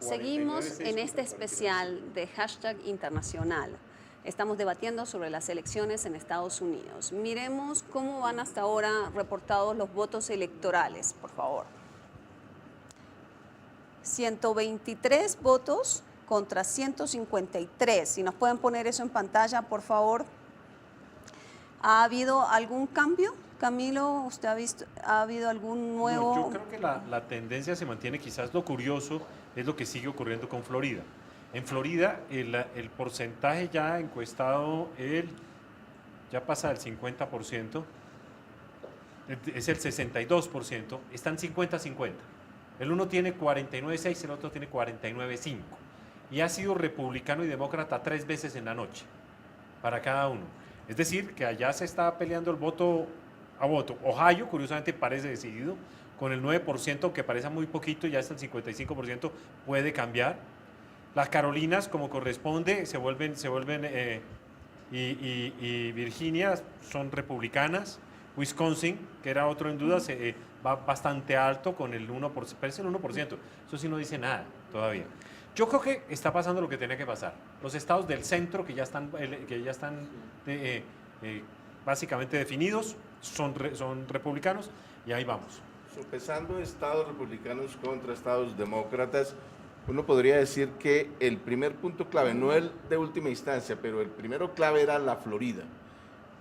Seguimos en este especial de Hashtag Internacional. Estamos debatiendo sobre las elecciones en Estados Unidos. Miremos cómo van hasta ahora reportados los votos electorales, por favor. 123 votos contra 153. Si nos pueden poner eso en pantalla, por favor. ¿Ha habido algún cambio? Camilo, ¿usted ha visto, ha habido algún nuevo...? No, yo creo que la tendencia se mantiene. Quizás lo curioso es lo que sigue ocurriendo con Florida. En Florida el porcentaje ya encuestado ya pasa del 50%, es el 62%, están 50-50. El uno tiene 49.6, el otro tiene 49.5. Y ha sido republicano y demócrata 3 veces en la noche, para cada uno. Es decir, que allá se está peleando el voto a voto. Ohio, curiosamente, parece decidido, con el 9%, que parece muy poquito, ya hasta el 55% puede cambiar. Las Carolinas, como corresponde, se vuelven y Virginia son republicanas. Wisconsin, que era otro en duda, va bastante alto con el 1%, parece el 1%. Eso sí no dice nada todavía. Yo creo que está pasando lo que tenía que pasar. Los estados del centro, que ya están básicamente definidos, son republicanos, y ahí vamos. Sopesando estados republicanos contra estados demócratas, uno podría decir que el primer punto clave, no el de última instancia, pero el primero clave era la Florida.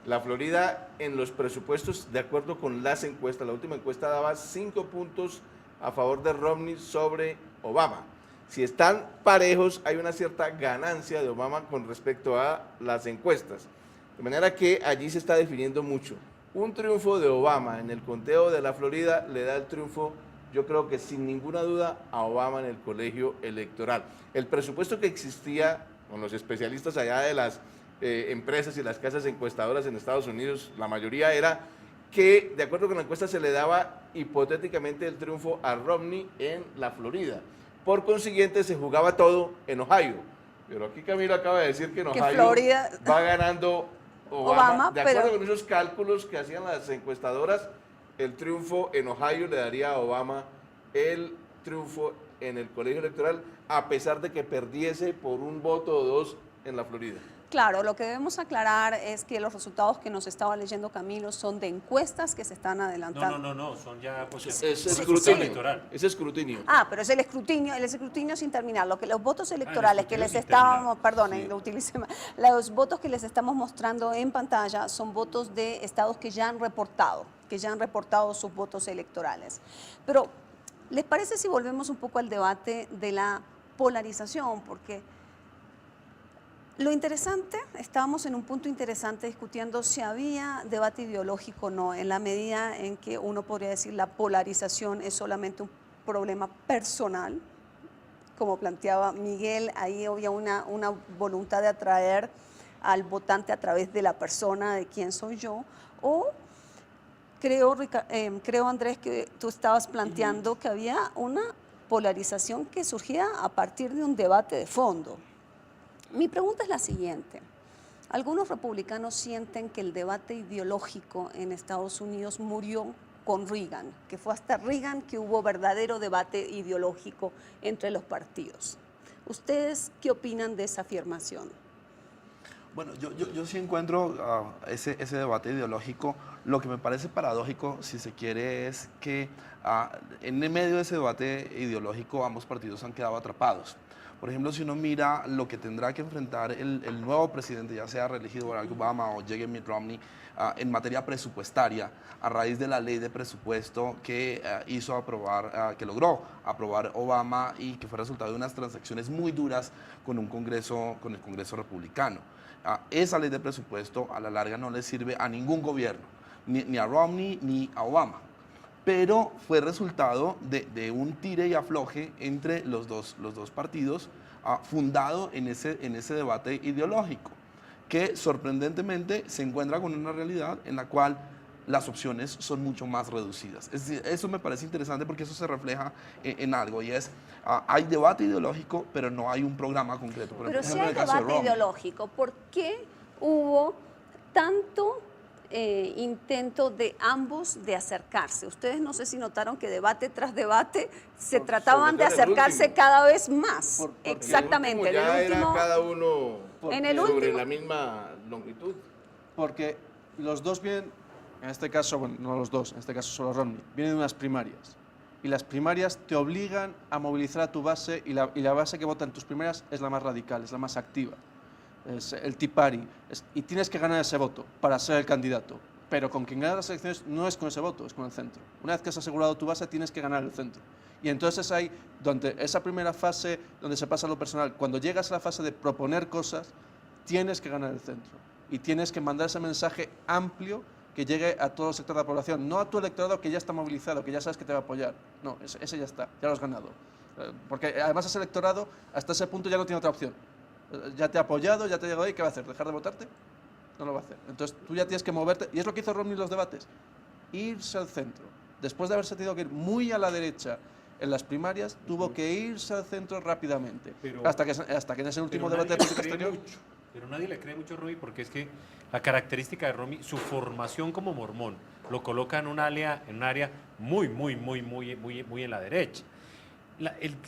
La Florida en los presupuestos, de acuerdo con las encuestas, la última encuesta daba 5 puntos a favor de Romney sobre Obama. Si están parejos, hay una cierta ganancia de Obama con respecto a las encuestas. De manera que allí se está definiendo mucho. Un triunfo de Obama en el conteo de la Florida le da el triunfo, yo creo que sin ninguna duda, a Obama en el colegio electoral. El presupuesto que existía con los especialistas allá de las empresas y las casas encuestadoras en Estados Unidos, la mayoría era que, de acuerdo con la encuesta, se le daba hipotéticamente el triunfo a Romney en la Florida. Por consiguiente, se jugaba todo en Ohio. Pero aquí Camilo acaba de decir que en Ohio Florida va ganando Obama. De acuerdo pero... con esos cálculos que hacían las encuestadoras, el triunfo en Ohio le daría a Obama el triunfo en el colegio electoral, a pesar de que perdiese por un voto o dos en la Florida. Claro, lo que debemos aclarar es que los resultados que nos estaba leyendo Camilo son de encuestas que se están adelantando. No, son ya pues, es escrutinio electoral. Es escrutinio. Ah, pero es el escrutinio sin terminar. Lo que los votos electorales que les estábamos, perdonen, lo utilicé mal. Los votos que les estamos mostrando en pantalla son votos de estados que ya han reportado sus votos electorales. Pero, ¿les parece si volvemos un poco al debate de la polarización? Porque lo interesante, estábamos en un punto interesante discutiendo si había debate ideológico o no, en la medida en que uno podría decir la polarización es solamente un problema personal, como planteaba Miguel, ahí había una voluntad de atraer al votante a través de la persona, de quién soy yo, o creo Andrés, que tú estabas planteando que había una polarización que surgía a partir de un debate de fondo. Mi pregunta es la siguiente. Algunos republicanos sienten que el debate ideológico en Estados Unidos murió con Reagan, que fue hasta Reagan que hubo verdadero debate ideológico entre los partidos. ¿Ustedes qué opinan de esa afirmación? Bueno, yo sí encuentro ese debate ideológico. Lo que me parece paradójico, si se quiere, es que en el medio de ese debate ideológico ambos partidos han quedado atrapados. Por ejemplo, si uno mira lo que tendrá que enfrentar el nuevo presidente, ya sea reelegido Barack Obama o llegue Mitt Romney, en materia presupuestaria, a raíz de la ley de presupuesto que que logró aprobar Obama y que fue resultado de unas transacciones muy duras con el Congreso republicano. Esa ley de presupuesto a la larga no le sirve a ningún gobierno, ni a Romney ni a Obama. Pero fue resultado de un tire y afloje entre los dos partidos, fundado en ese debate ideológico, que sorprendentemente se encuentra con una realidad en la cual las opciones son mucho más reducidas. Es decir, eso me parece interesante porque eso se refleja en algo, y es, hay debate ideológico, pero no hay un programa concreto. Por pero ejemplo, si hay debate ideológico, ¿por qué hubo tanto intento de ambos de acercarse. Ustedes no sé si notaron que debate tras debate se trataban de sobre todo en el acercarse último. cada vez más. Porque Exactamente. en el último ya era cada uno En el sobre último- la misma longitud. Porque los dos vienen, en este caso, bueno, no los dos, en este caso solo Romney, vienen de unas primarias. Y las primarias te obligan a movilizar a tu base y la base que vota en tus primarias es la más radical, es la más activa. Es el Tea Party. Y tienes que ganar ese voto para ser el candidato. Pero con quien gana las elecciones no es con ese voto, es con el centro. Una vez que has asegurado tu base, tienes que ganar el centro. Y entonces hay, donde esa primera fase, donde se pasa a lo personal, cuando llegas a la fase de proponer cosas, tienes que ganar el centro. Y tienes que mandar ese mensaje amplio que llegue a todo el sector de la población, no a tu electorado que ya está movilizado, que ya sabes que te va a apoyar. No, ese ya está, ya lo has ganado. Porque además ese electorado, hasta ese punto ya no tiene otra opción. Ya te ha apoyado, ya te ha llegado ahí, ¿qué va a hacer? ¿Dejar de votarte? No lo va a hacer. Entonces tú ya tienes que moverte, y es lo que hizo Romney en los debates, irse al centro. Después de haberse tenido que ir muy a la derecha en las primarias, tuvo que irse al centro rápidamente. Pero- hasta que en ese último Pero debate de nadie le política cree exterior... mucho, pero nadie le cree mucho a Romy porque es que la característica de Romy, su formación como mormón, lo coloca en un área muy en la derecha.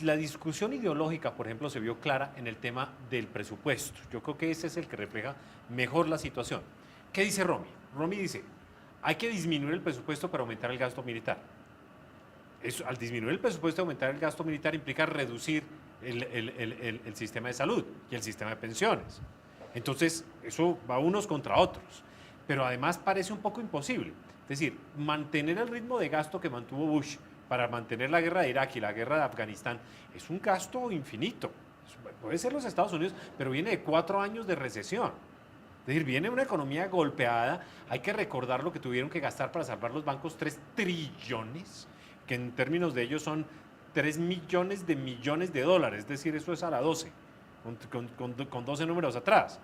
La discusión ideológica, por ejemplo, se vio clara en el tema del presupuesto. Yo creo que ese es el que refleja mejor la situación. ¿Qué dice Romy? Romy dice, hay que disminuir el presupuesto para aumentar el gasto militar. Eso, al disminuir el presupuesto y aumentar el gasto militar implica reducir el sistema de salud y el sistema de pensiones. Entonces, eso va unos contra otros. Pero además parece un poco imposible. Es decir, mantener el ritmo de gasto que mantuvo Bush para mantener la guerra de Irak y la guerra de Afganistán es un gasto infinito. Puede ser los Estados Unidos, pero viene de 4 años de recesión. Es decir, viene una economía golpeada. Hay que recordar lo que tuvieron que gastar para salvar los bancos, 3 trillones, que en términos de ellos son 3 millones de dólares. Es decir, eso es a la 12, con 12 números atrás.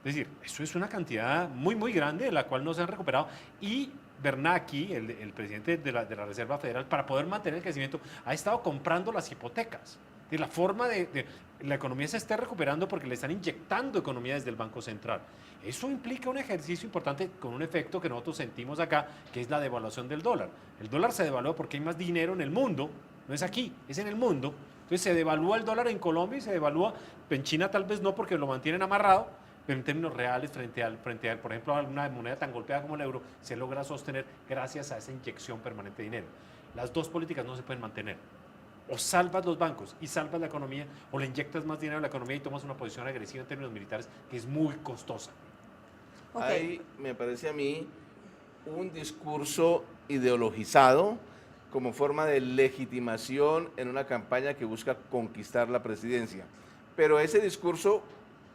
Es decir, eso es una cantidad muy grande de la cual no se han recuperado. Y Bernanke, el presidente de la Reserva Federal, para poder mantener el crecimiento, ha estado comprando las hipotecas. De la forma de la economía se esté recuperando porque le están inyectando economía desde el Banco Central. Eso implica un ejercicio importante con un efecto que nosotros sentimos acá, que es la devaluación del dólar. El dólar se devalúa porque hay más dinero en el mundo, no es aquí, es en el mundo. Entonces se devalúa el dólar en Colombia y se devalúa en China, tal vez no porque lo mantienen amarrado, pero en términos reales frente al, por ejemplo, a una moneda tan golpeada como el euro, se logra sostener gracias a esa inyección permanente de dinero. Las dos políticas no se pueden mantener. O salvas los bancos y salvas la economía, o le inyectas más dinero a la economía y tomas una posición agresiva en términos militares que es muy costosa. Ok. Hay, me parece a mí, un discurso ideologizado como forma de legitimación en una campaña que busca conquistar la presidencia. Pero ese discurso,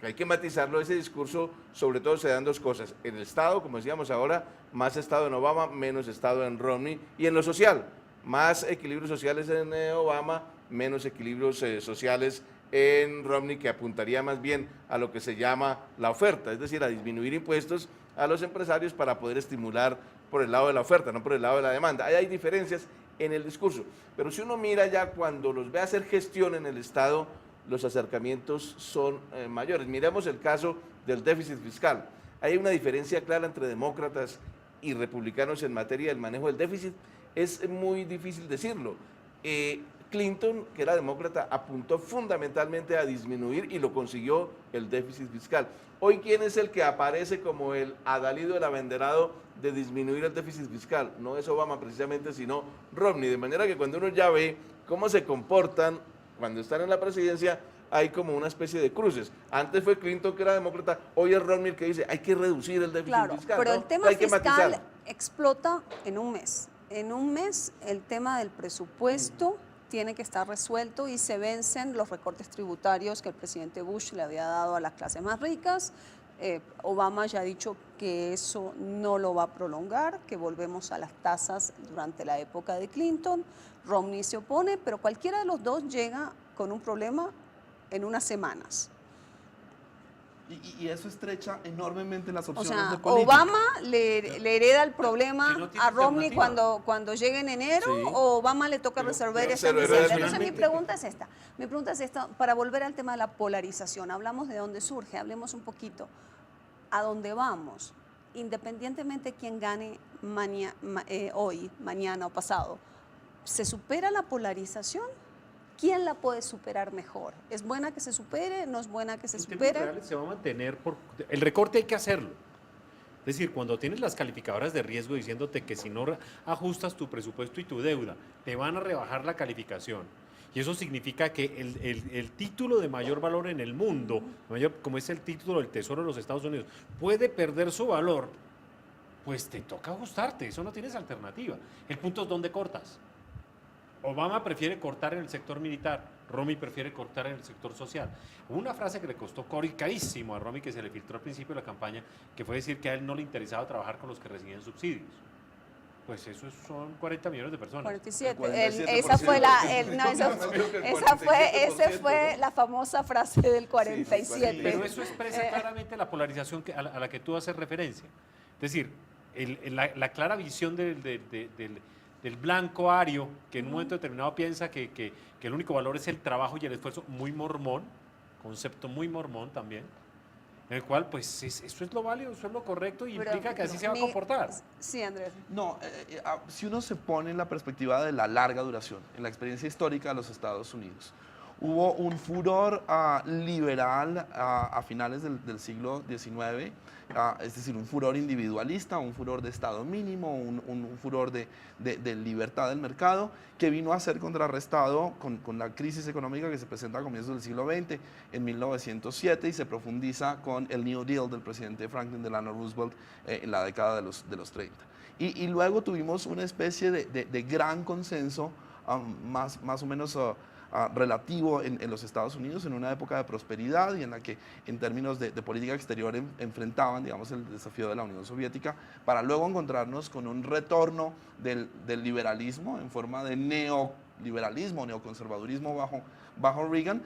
que hay que matizarlo, ese discurso sobre todo se dan dos cosas. En el Estado, como decíamos ahora, más Estado en Obama, menos Estado en Romney, y en lo social, más equilibrios sociales en Obama, menos equilibrios sociales en Romney, que apuntaría más bien a lo que se llama la oferta, es decir, a disminuir impuestos a los empresarios para poder estimular por el lado de la oferta, no por el lado de la demanda. Ahí hay diferencias en el discurso, pero si uno mira ya cuando los ve hacer gestión en el Estado, los acercamientos son mayores. Miremos el caso del déficit fiscal. Hay una diferencia clara entre demócratas y republicanos en materia del manejo del déficit. Es muy difícil decirlo. Clinton, que era demócrata, apuntó fundamentalmente a disminuir y lo consiguió el déficit fiscal. Hoy, ¿quién es el que aparece como el adalido, el abanderado de disminuir el déficit fiscal? No es Obama precisamente, sino Romney. De manera que cuando uno ya ve cómo se comportan cuando están en la presidencia, hay como una especie de cruces. Antes fue Clinton, que era demócrata, hoy es Romney el que dice hay que reducir el déficit Claro, fiscal. pero ¿no? el tema Hay que fiscal matizarlo. explota en un mes. En un mes el tema del presupuesto tiene que estar resuelto y se vencen los recortes tributarios que el presidente Bush le había dado a las clases más ricas. Obama ya ha dicho que eso no lo va a prolongar, que volvemos a las tasas durante la época de Clinton. Romney se opone, pero cualquiera de los dos llega con un problema en unas semanas. Y eso estrecha enormemente las O opciones sea, de política. Obama le hereda el problema Que no tiene a Romney alternativa. cuando llegue en enero, Sí. o Obama le toca Pero resolver se eso en lo hereda diciembre. Entonces finalmente. mi pregunta es esta, para volver al tema de la polarización, hablamos de dónde surge, hablemos un poquito, ¿a dónde vamos? independientemente de quién gane hoy, mañana o pasado, ¿se supera la polarización? ¿Quién la puede superar mejor? ¿Es buena que se supere? ¿No es buena que se En términos supere? reales se va a mantener el recorte hay que hacerlo. Es decir, cuando tienes las calificadoras de riesgo diciéndote que si no ajustas tu presupuesto y tu deuda, te van a rebajar la calificación. Y eso significa que el título de mayor valor en el mundo, como es el título del Tesoro de los Estados Unidos, puede perder su valor, pues te toca ajustarte, eso no tienes alternativa. El punto es dónde cortas. Obama prefiere cortar en el sector militar, Romney prefiere cortar en el sector social. Hubo una frase que le costó carísimo a Romney, que se le filtró al principio de la campaña, que fue decir que a él no le interesaba trabajar con los que recibían subsidios. Pues eso son 40 millones de personas. 47. 47%. Esa fue la famosa frase del 47. Pero eso expresa claramente la polarización a la que tú haces referencia. Es decir, la clara visión del blanco ario, que en un momento determinado piensa que el único valor es el trabajo y el esfuerzo, muy mormón, concepto muy mormón también, en el cual, pues, eso es lo válido, eso es lo correcto y implica que así se va a comportar. Sí, Andrés. No, si uno se pone en la perspectiva de la larga duración, en la experiencia histórica de los Estados Unidos, hubo un furor liberal a finales del siglo XIX, es decir, un furor individualista, un furor de Estado mínimo, un furor de libertad del mercado, que vino a ser contrarrestado con la crisis económica que se presenta a comienzos del siglo XX, en 1907, y se profundiza con el New Deal del presidente Franklin Delano Roosevelt en la década de los 30. Y luego tuvimos una especie de gran consenso, más o menos relativo en los Estados Unidos, en una época de prosperidad y en la que en términos de política exterior enfrentaban, digamos, el desafío de la Unión Soviética, para luego encontrarnos con un retorno del liberalismo en forma de neoliberalismo, neoconservadurismo bajo Reagan,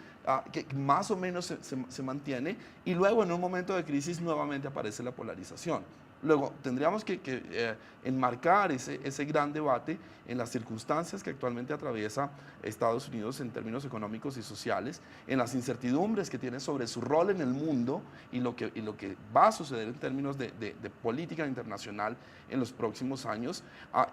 que más o menos se mantiene, y luego en un momento de crisis nuevamente aparece la polarización. Luego, tendríamos que enmarcar ese gran debate en las circunstancias que actualmente atraviesa Estados Unidos en términos económicos y sociales, en las incertidumbres que tiene sobre su rol en el mundo y lo que va a suceder en términos de política internacional en los próximos años.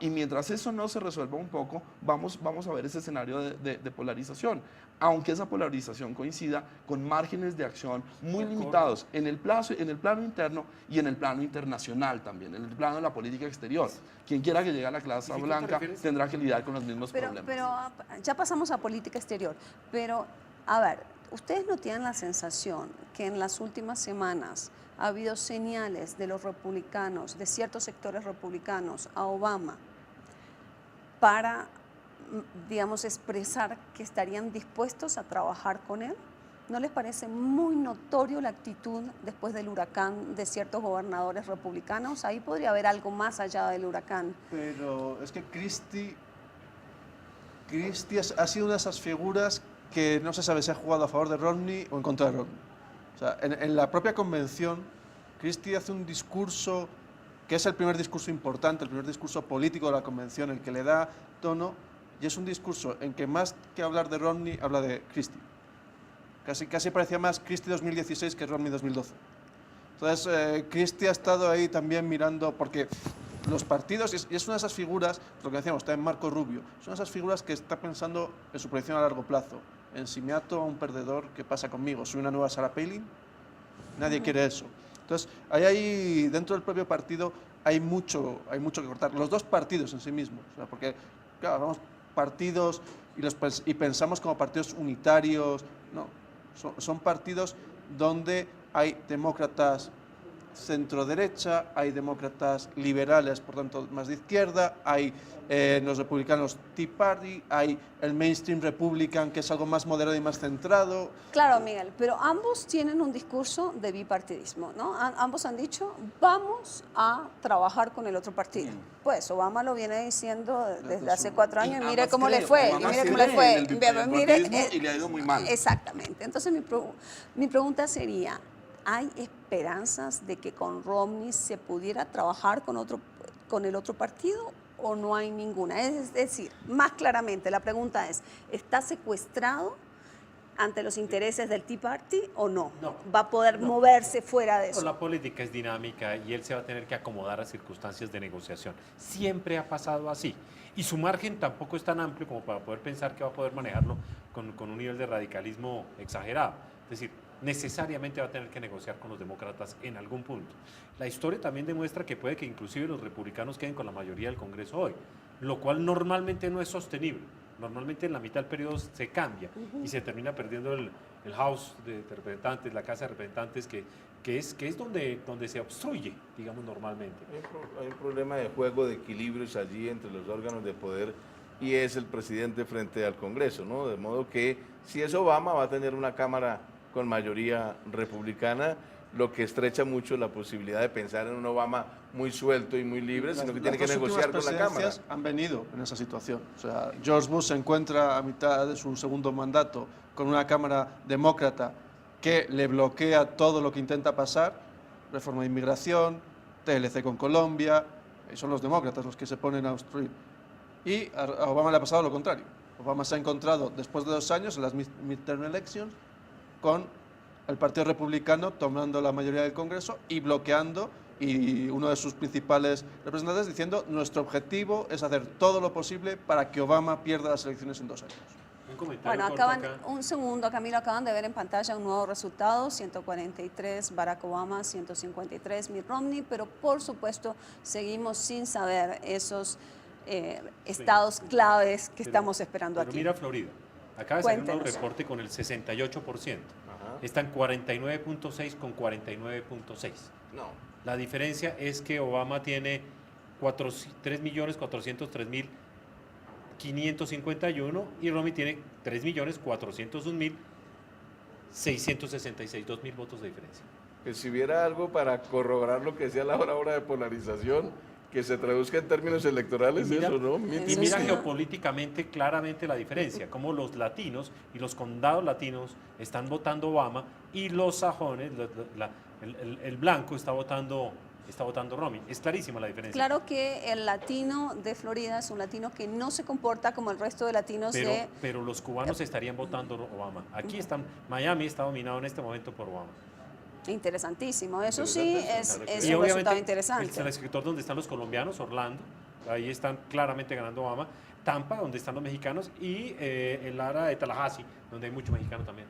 Y mientras eso no se resuelva un poco, vamos a ver ese escenario de polarización, aunque esa polarización coincida con márgenes de acción muy limitados en el plano interno y en el plano internacional también, en el plano de la política exterior. Quien quiera que llegue a la Casa Blanca tendrá que lidiar con los mismos problemas. Pero ya pasamos a política exterior, pero a ver, ¿ustedes no tienen la sensación que en las últimas semanas ha habido señales de los republicanos, de ciertos sectores republicanos a Obama para, digamos, expresar que estarían dispuestos a trabajar con él? ¿No les parece muy notorio la actitud después del huracán de ciertos gobernadores republicanos? Ahí podría haber algo más allá del huracán. Pero es que Christie ha sido una de esas figuras que no se sabe si ha jugado a favor de Romney o en contra de Romney. O sea, en la propia convención, Christie hace un discurso que es el primer discurso importante, el primer discurso político de la convención, el que le da tono, y es un discurso en que más que hablar de Romney, habla de Christie. Casi parecía más Christie 2016 que Romney 2012. Entonces, Christie ha estado ahí también mirando, porque los partidos, y es una de esas figuras, lo que decíamos, está en Marco Rubio, es una de esas figuras que está pensando en su proyección a largo plazo, en si me ato a un perdedor, ¿qué pasa conmigo? ¿Soy una nueva Sarah Palin? Nadie quiere eso. Entonces, ahí dentro del propio partido hay mucho que cortar. Los dos partidos en sí mismos, o sea, porque, claro, vamos partidos y pensamos como partidos unitarios, no, son partidos donde hay demócratas centro-derecha, hay demócratas liberales, por tanto más de izquierda, hay los republicanos Tea Party, hay el mainstream Republican, que es algo más moderado y más centrado. Claro, Miguel, pero ambos tienen un discurso de bipartidismo, ¿no? Ambos han dicho, vamos a trabajar con el otro partido. Pues Obama lo viene diciendo desde hace 4 años y mire cómo le fue, y mire cómo le fue. Y le ha ido muy mal. Exactamente. Entonces mi pregunta sería, ¿hay esperanzas de que con Romney se pudiera trabajar con el otro partido o no hay ninguna? Es decir, más claramente, la pregunta es, ¿está secuestrado ante los intereses del Tea Party o no? No. ¿Va a poder moverse fuera de eso? La política es dinámica y él se va a tener que acomodar a circunstancias de negociación. Siempre ha pasado así. Y su margen tampoco es tan amplio como para poder pensar que va a poder manejarlo con un nivel de radicalismo exagerado. Es decir, necesariamente va a tener que negociar con los demócratas en algún punto. La historia también demuestra que puede que inclusive los republicanos queden con la mayoría del Congreso hoy, lo cual normalmente no es sostenible. Normalmente en la mitad del periodo se cambia y se termina perdiendo el House de Representantes, la Casa de Representantes, que es donde se obstruye, digamos, normalmente. Hay un problema de juego de equilibrios allí entre los órganos de poder y es el presidente frente al Congreso, ¿no? De modo que si es Obama va a tener una Cámara con mayoría republicana, lo que estrecha mucho la posibilidad de pensar en un Obama muy suelto y muy libre, sino que tiene que negociar con la Cámara. Han venido en esa situación. O sea, George Bush se encuentra a mitad de su segundo mandato con una Cámara demócrata que le bloquea todo lo que intenta pasar, reforma de inmigración, TLC con Colombia, son los demócratas los que se ponen a obstruir. Y a Obama le ha pasado lo contrario. Obama se ha encontrado después de 2 años en las midterm elections con el Partido Republicano tomando la mayoría del Congreso y bloqueando, y uno de sus principales representantes diciendo: nuestro objetivo es hacer todo lo posible para que Obama pierda las elecciones en 2 años. Un comentario Bueno, corto acá. un segundo, Camilo, acaban de ver en pantalla un nuevo resultado, 143 Barack Obama, 153 Mitt Romney, pero por supuesto seguimos sin saber esos estados claves que estamos esperando Pero aquí. mira Florida, acaba de salir un nuevo Cuéntenos. reporte con el 68%. Están 49.6 con 49.6. No. La diferencia es que Obama tiene 3.403.551 y Romney tiene 3.401.666, 2.000 votos de diferencia. Que si hubiera algo para corroborar lo que decía Laura ahora de polarización, que se traduzca en términos electorales, Y mira- eso, ¿no? Y mira geopolíticamente claramente la diferencia, cómo los latinos y los condados latinos están votando Obama y los sajones, el blanco está votando Romney. Es clarísima la diferencia. Claro que el latino de Florida es un latino que no se comporta como el resto de latinos Pero los cubanos estarían votando Obama. Miami está dominado en este momento por Obama. Interesantísimo, eso sí es Y un resultado obviamente interesante. el escritor donde están los colombianos, Orlando, ahí están claramente ganando Obama. Tampa, donde están los mexicanos, y el área de Tallahassee, donde hay mucho mexicano también.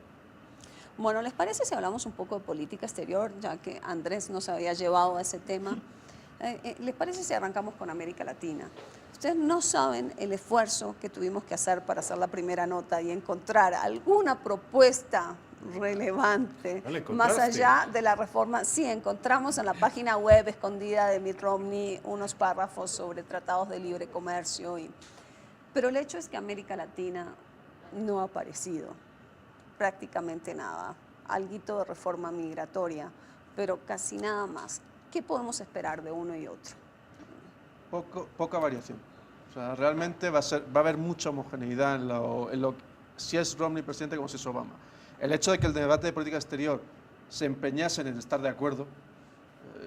Bueno, ¿les parece si hablamos un poco de política exterior, ya que Andrés nos había llevado a ese tema? ¿Les parece si arrancamos con América Latina? Ustedes no saben el esfuerzo que tuvimos que hacer para hacer la primera nota y encontrar alguna propuesta relevante, más allá de la reforma. Sí, encontramos en la página web escondida de Mitt Romney unos párrafos sobre tratados de libre comercio, pero el hecho es que América Latina no ha aparecido prácticamente nada, alguito de reforma migratoria, pero casi nada más. ¿Qué podemos esperar de uno y otro? Poca variación. O sea, realmente va a haber mucha homogeneidad si es Romney presidente como si es Obama. El hecho de que el debate de política exterior se empeñasen en estar de acuerdo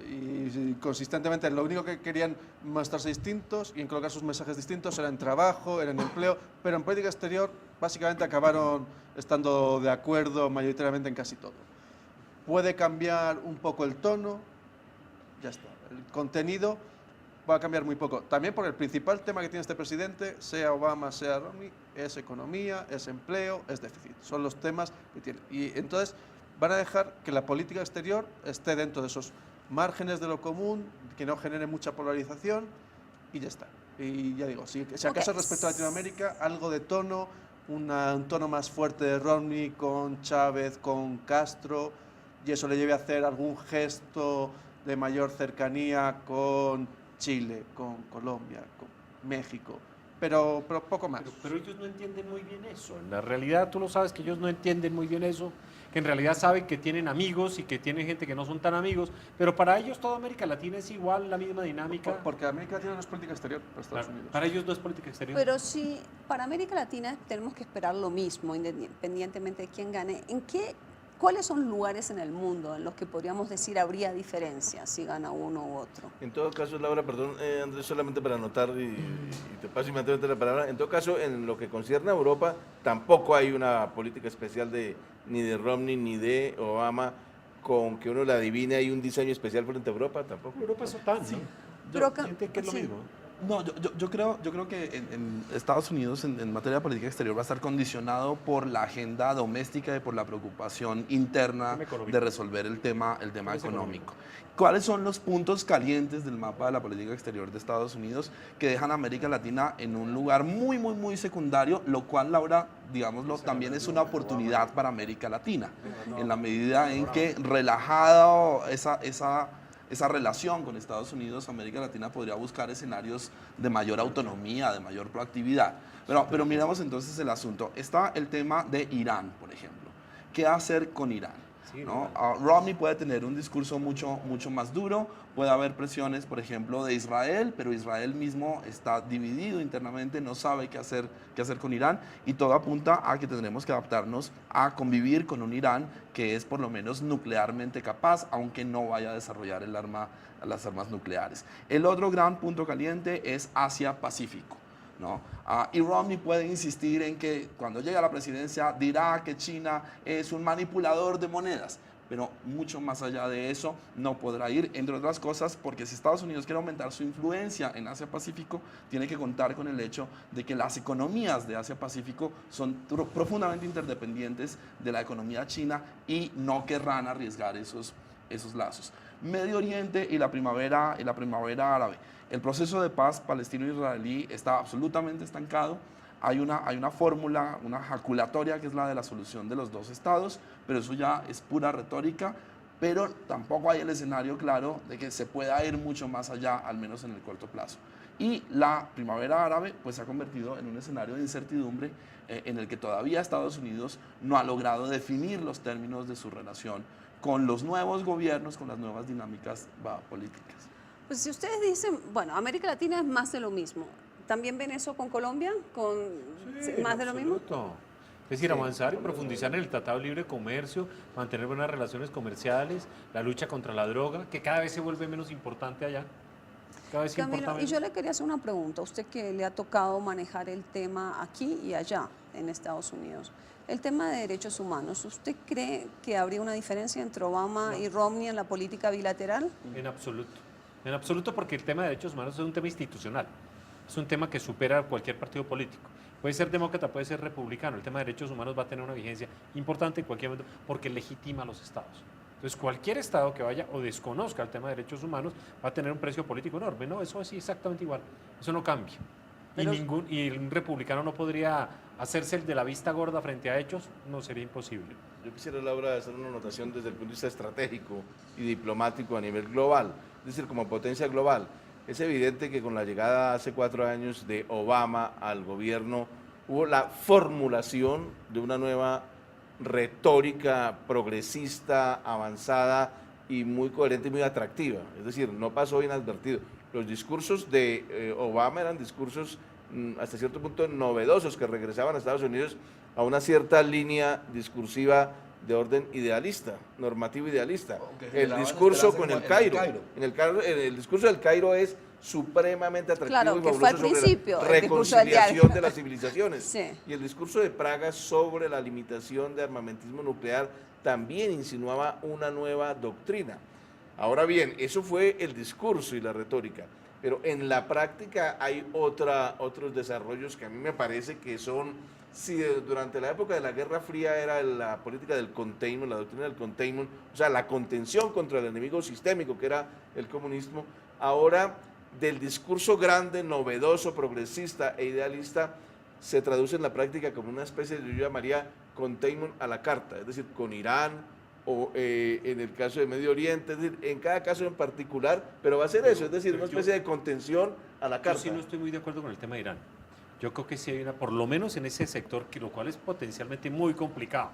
y consistentemente lo único que querían mostrarse distintos y en colocar sus mensajes distintos era en trabajo, era en empleo, pero en política exterior básicamente acabaron estando de acuerdo mayoritariamente en casi todo. Puede cambiar un poco el tono, ya está. El contenido va a cambiar muy poco. También porque el principal tema que tiene este presidente, sea Obama, sea Romney, es economía, es empleo, es déficit. Son los temas que tiene. Y entonces van a dejar que la política exterior esté dentro de esos márgenes de lo común, que no genere mucha polarización y ya está. Y ya digo, si acaso respecto a Latinoamérica, algo de tono, un tono más fuerte de Romney con Chávez, con Castro, y eso le lleve a hacer algún gesto de mayor cercanía con Chile, con Colombia, con México, pero poco más. Pero ellos no entienden muy bien eso. En la realidad tú lo sabes que ellos no entienden muy bien eso, que en realidad saben que tienen amigos y que tienen gente que no son tan amigos, pero para ellos toda América Latina es igual, la misma dinámica. Porque América Latina no es política exterior para Estados Unidos. Para ellos no es política exterior. Pero sí, para América Latina tenemos que esperar lo mismo, independientemente de quién gane. ¿En qué ¿Cuáles son lugares en el mundo en los que podríamos decir habría diferencia si gana uno u otro? En todo caso, Laura, perdón, Andrés, solamente para anotar y te paso inmediatamente la palabra. En todo caso, en lo que concierne a Europa, tampoco hay una política especial ni de Romney ni de Obama con que uno la adivine. Hay un diseño especial frente a Europa, tampoco. Europa es OTAN, ¿no? Pero acá- Siente que es lo sí. mismo. No, yo creo que en Estados Unidos en materia de política exterior va a estar condicionado por la agenda doméstica y por la preocupación interna Tema económico. de resolver el tema Temas económico. ¿Cuáles son los puntos calientes del mapa de la política exterior de Estados Unidos que dejan a América Latina en un lugar muy secundario, lo cual, Laura, digámoslo, también es una oportunidad para América Latina, en la medida en que relajado esa relación con Estados Unidos, América Latina podría buscar escenarios de mayor autonomía, de mayor proactividad. Pero miramos entonces el asunto. Está el tema de Irán, por ejemplo. ¿Qué hacer con Irán? Sí, ¿No? Romney puede tener un discurso mucho más duro, puede haber presiones, por ejemplo, de Israel, pero Israel mismo está dividido internamente, no sabe qué hacer con Irán, y todo apunta a que tendremos que adaptarnos a convivir con un Irán que es por lo menos nuclearmente capaz, aunque no vaya a desarrollar las armas nucleares. El otro gran punto caliente es Asia-Pacífico, ¿no? Y Romney puede insistir en que cuando llegue a la presidencia dirá que China es un manipulador de monedas, pero mucho más allá de eso no podrá ir, entre otras cosas porque si Estados Unidos quiere aumentar su influencia en Asia-Pacífico, tiene que contar con el hecho de que las economías de Asia-Pacífico son profundamente interdependientes de la economía china y no querrán arriesgar esos lazos. Medio Oriente y la primavera árabe. El proceso de paz palestino-israelí está absolutamente estancado. Hay una fórmula, una jaculatoria que es la de la solución de los dos estados, pero eso ya es pura retórica, pero tampoco hay el escenario claro de que se pueda ir mucho más allá, al menos en el corto plazo. Y la primavera árabe pues se ha convertido en un escenario de incertidumbre en el que todavía Estados Unidos no ha logrado definir los términos de su relación con los nuevos gobiernos, con las nuevas dinámicas políticas. Pues si ustedes dicen, bueno, América Latina es más de lo mismo, ¿también ven eso con Colombia? ¿Con más de lo mismo? Absoluto. Es decir, avanzar y profundizar en el Tratado de Libre Comercio, mantener buenas relaciones comerciales, la lucha contra la droga, que cada vez se vuelve menos importante allá. Cada vez se importa Camilo, y menos. yo le quería hacer una pregunta, usted que le ha tocado manejar el tema aquí y allá en Estados Unidos. El tema de derechos humanos, ¿usted cree que habría una diferencia entre Obama y Romney en la política bilateral? En absoluto. En absoluto, porque el tema de derechos humanos es un tema institucional. Es un tema que supera cualquier partido político. Puede ser demócrata, puede ser republicano. El tema de derechos humanos va a tener una vigencia importante en cualquier momento porque legitima a los estados. Entonces, cualquier estado que vaya o desconozca el tema de derechos humanos va a tener un precio político enorme. No, eso es exactamente igual. Eso no cambia. Pero- Y un republicano no podría hacerse el de la vista gorda frente a hechos, no sería imposible. Yo quisiera, Laura, hacer una anotación desde el punto de vista estratégico y diplomático a nivel global, es decir, como potencia global. Es evidente que con la llegada hace 4 años de Obama al gobierno hubo la formulación de una nueva retórica progresista, avanzada y muy coherente y muy atractiva. Es decir, no pasó inadvertido. Los discursos de Obama eran discursos hasta cierto punto novedosos que regresaban a Estados Unidos a una cierta línea discursiva de orden idealista, normativo idealista. Que El generaban discurso esperanza con en el el Cairo. Cairo. El discurso del Cairo es supremamente atractivo Claro, y que fue al fabuloso sobre principio, la el discurso del reconciliación diario. de las civilizaciones. Sí. Y el discurso de Praga sobre la limitación de armamentismo nuclear también insinuaba una nueva doctrina. Ahora bien, eso fue el discurso y la retórica, pero en la práctica hay otros desarrollos que a mí me parece que son, si durante la época de la Guerra Fría era la política del containment, la doctrina del containment, o sea, la contención contra el enemigo sistémico que era el comunismo, ahora del discurso grande, novedoso, progresista e idealista, se traduce en la práctica como una especie de, yo llamaría, containment a la carta, es decir, con Irán, o en el caso de Medio Oriente, es decir, en cada caso en particular, pero va a ser eso, es decir, una especie de contención a la Yo carta. sí no estoy muy de acuerdo con el tema de Irán. Yo creo que sí hay una, por lo menos en ese sector, que lo cual es potencialmente muy complicado,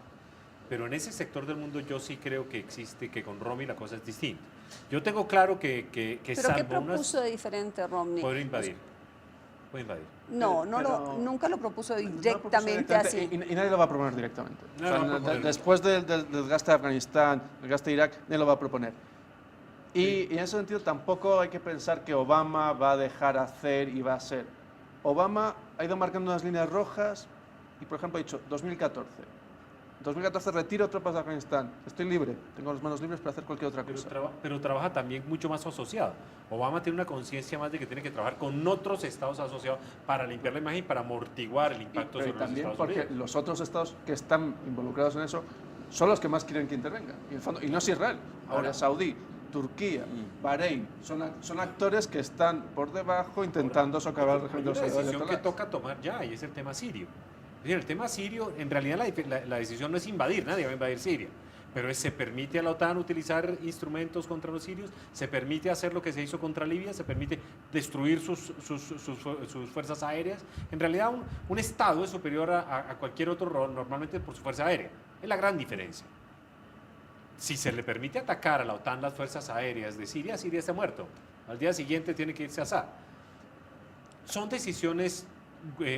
pero en ese sector del mundo yo sí creo que existe, que con Romney la cosa es distinta. Yo tengo claro que ¿Pero qué salvo unas propuso de diferente Romney? poder invadir. puede invadir. No, Pero- nunca lo propuso No lo propuso directamente así. y nadie lo va a proponer directamente. No lo va a proponer. Después del desgaste de Afganistán, del desgaste de Irak, nadie lo va a proponer. Y en ese sentido tampoco hay que pensar que Obama va a dejar hacer y va a ser. Obama ha ido marcando unas líneas rojas y, por ejemplo, ha dicho 2014. 2014 retiro tropas de Afganistán. Estoy libre, tengo las manos libres para hacer cualquier otra cosa. Pero trabaja también mucho más asociado. Obama tiene una conciencia más de que tiene que trabajar con otros estados asociados para limpiar la imagen y para amortiguar el impacto Pero sobre los también Estados porque Unidos. los otros estados que están involucrados en eso son los que más quieren que intervenga. Y, en el fondo, y no es Israel, Arabia Saudí, Turquía, Bahrein, son actores que están por debajo intentando socavar el régimen de los Hay una decisión que ayatolás. toca tomar ya y es el tema sirio. Es decir, el tema sirio, en realidad la decisión no es invadir, nadie va a invadir Siria, pero se permite a la OTAN utilizar instrumentos contra los sirios, se permite hacer lo que se hizo contra Libia, se permite destruir sus fuerzas aéreas. En realidad un Estado es superior a cualquier otro rol, normalmente por su fuerza aérea. Es la gran diferencia. Si se le permite atacar a la OTAN las fuerzas aéreas de Siria, Siria está muerto. Al día siguiente tiene que irse a Assad. Son decisiones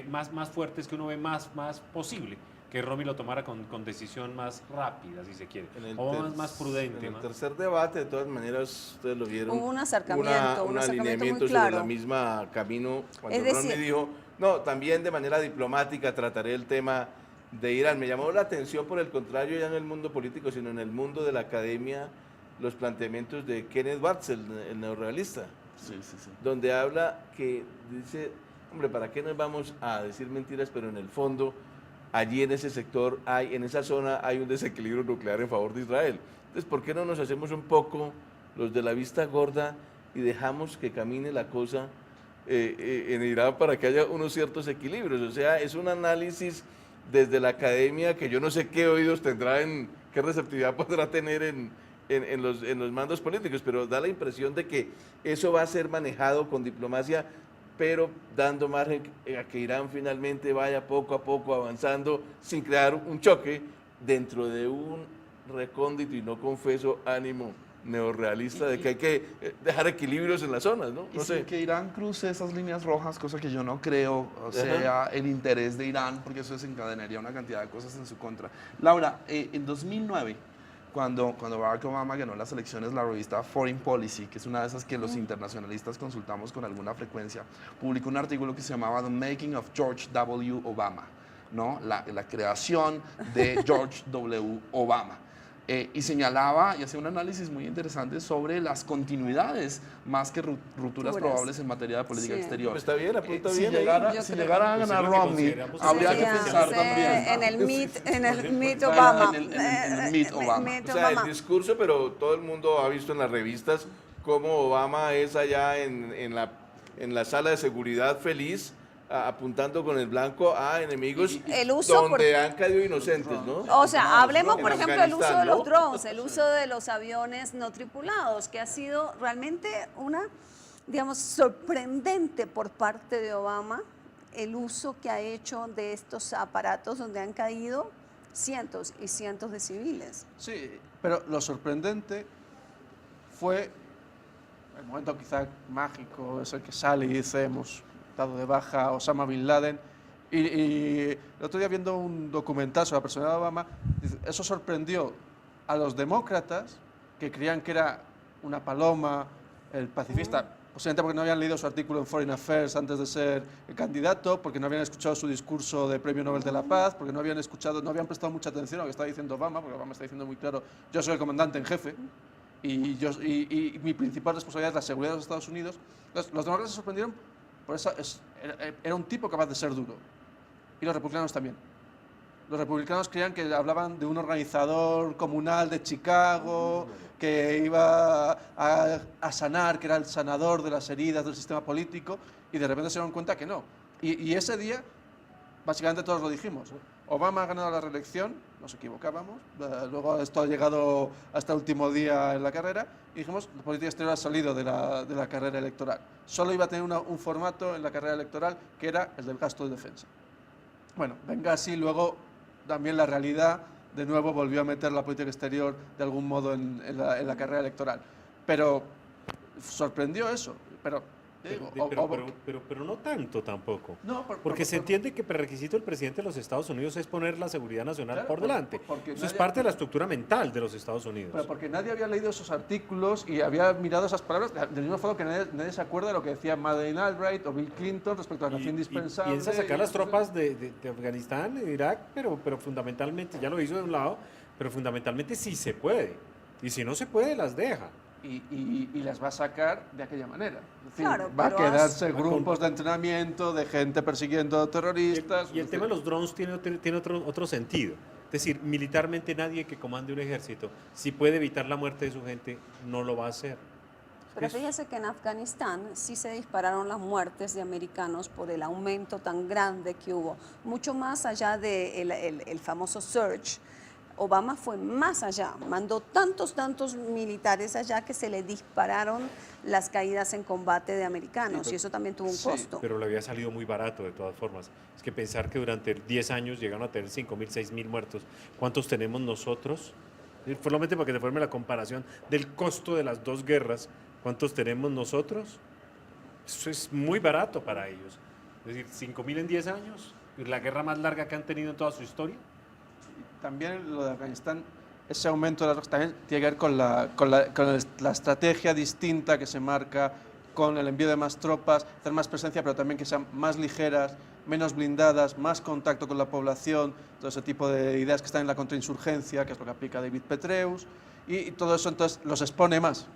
más fuertes que uno ve más posible que Romy lo tomara con decisión más rápida, si se quiere, o más prudente. En el tercer debate, de todas maneras, ustedes lo vieron. Hubo un acercamiento, un un acercamiento alineamiento muy sobre claro. la misma camino. Cuando Es Romy decir- dijo, no, también de manera diplomática trataré el tema de Irán. Me llamó la atención, por el contrario, ya no en el mundo político, sino en el mundo de la academia, los planteamientos de Kenneth Bartz, el neorrealista, Sí, sí, sí. donde habla que dice, hombre, ¿para qué nos vamos a decir mentiras? Pero en el fondo, allí en ese sector, en esa zona hay un desequilibrio nuclear en favor de Israel. Entonces, ¿por qué no nos hacemos un poco los de la vista gorda y dejamos que camine la cosa en Irán para que haya unos ciertos equilibrios? O sea, es un análisis desde la academia que yo no sé qué oídos tendrá, qué receptividad podrá tener en los mandos políticos, pero da la impresión de que eso va a ser manejado con diplomacia, pero dando margen a que Irán finalmente vaya poco a poco avanzando sin crear un choque dentro de un recóndito y no confeso ánimo neorrealista de que hay que dejar equilibrios en las zonas, ¿no? Y No sin sé. que Irán cruce esas líneas rojas, cosa que yo no creo sea el interés de Irán, porque eso desencadenaría una cantidad de cosas en su contra. Laura, en 2009, cuando Barack Obama ganó las elecciones, la revista Foreign Policy, que es una de esas que los internacionalistas consultamos con alguna frecuencia, publicó un artículo que se llamaba The Making of George W. Obama, ¿no? La creación de George W. Obama. Y señalaba y hacía un análisis muy interesante sobre las continuidades más que rupturas probables en materia de política Sí. exterior. Está bien, apunta Si bien ahí. llegara, Yo si creo. llegara a Pues es ganar lo que Romney, consideramos habría que Sería, pensar sí, también. en el Meet Vaya, Obama. en el Meet Obama. Meet O sea, el Obama. discurso, pero todo el mundo ha visto en las revistas cómo Obama es allá en la sala de seguridad feliz, apuntando con el blanco a enemigos El uso donde por- han caído inocentes, ¿no? O sea, hablemos, En por ejemplo, del uso de Afganistán, los ¿no? drones, el uso de los aviones no tripulados, que ha sido realmente una, digamos, sorprendente por parte de Obama, el uso que ha hecho de estos aparatos donde han caído cientos y cientos de civiles. Sí, pero lo sorprendente fue el momento quizá mágico, es el que sale y dice hemos dado de baja a Osama Bin Laden. Y el otro día viendo un documental sobre la personalidad de Obama, dice, eso sorprendió a los demócratas que creían que era una paloma, el pacifista, posiblemente porque no habían leído su artículo en Foreign Affairs antes de ser el candidato, porque no habían escuchado su discurso de Premio Nobel de la Paz, porque no habían prestado mucha atención a lo que está diciendo Obama, porque Obama está diciendo muy claro, yo soy el comandante en jefe y mi principal responsabilidad es la seguridad de los Estados Unidos. Los demócratas se sorprendieron por eso, era un tipo capaz de ser duro. Y los republicanos también. Los republicanos creían que hablaban de un organizador comunal de Chicago, que iba a sanar, que era el sanador de las heridas del sistema político, y de repente se dieron cuenta que no. Y ese día, básicamente todos lo dijimos. Obama ha ganado la reelección, nos equivocábamos, luego esto ha llegado hasta el último día en la carrera, y dijimos, la política exterior ha salido de la carrera electoral. Solo iba a tener un formato en la carrera electoral, que era el del gasto de defensa. Bueno, venga así, luego también la realidad de nuevo volvió a meter la política exterior de algún modo en la carrera electoral. Pero sorprendió eso. Pero Pero no tanto tampoco. No, Porque se entiende que el requisito del presidente de los Estados Unidos es poner la seguridad nacional Claro, por delante. porque Eso es nadie- parte de la estructura mental de los Estados Unidos. Pero porque nadie había leído esos artículos y había mirado esas palabras, del mismo modo que nadie se acuerda de lo que decía Madeleine Albright o Bill Clinton respecto a la nación indispensable. Piensa sacar las tropas de Afganistán, de Irak, pero fundamentalmente, ya lo hizo de un lado, pero fundamentalmente sí se puede. Y si no se puede, las deja. Y las va a sacar de aquella manera. Es decir, Claro, va a pero quedarse has- grupos de entrenamiento, de gente persiguiendo terroristas. Y el es tema de decir, los drones tiene otro sentido. Es decir, militarmente nadie que comande un ejército, si puede evitar la muerte de su gente, no lo va a hacer. Pero Es- fíjese que en Afganistán sí se dispararon las muertes de americanos por el aumento tan grande que hubo. Mucho más allá del el famoso surge, Obama fue más allá, mandó tantos militares allá que se le dispararon las caídas en combate de americanos y eso también tuvo un sí, costo. Pero le había salido muy barato de todas formas. Es que pensar que durante 10 años llegaron a tener 5.000, 6.000 muertos. ¿Cuántos tenemos nosotros? Solamente para que se forme la comparación del costo de las dos guerras. ¿Cuántos tenemos nosotros? Eso es muy barato para ellos. Es decir, 5.000 en 10 años. La guerra más larga que han tenido en toda su historia. También lo de Afganistán, ese aumento de las drogas también tiene que ver con la estrategia distinta que se marca, con el envío de más tropas, hacer más presencia, pero también que sean más ligeras, menos blindadas, más contacto con la población, todo ese tipo de ideas que están en la contrainsurgencia, que es lo que aplica David Petraeus, y todo eso entonces los expone más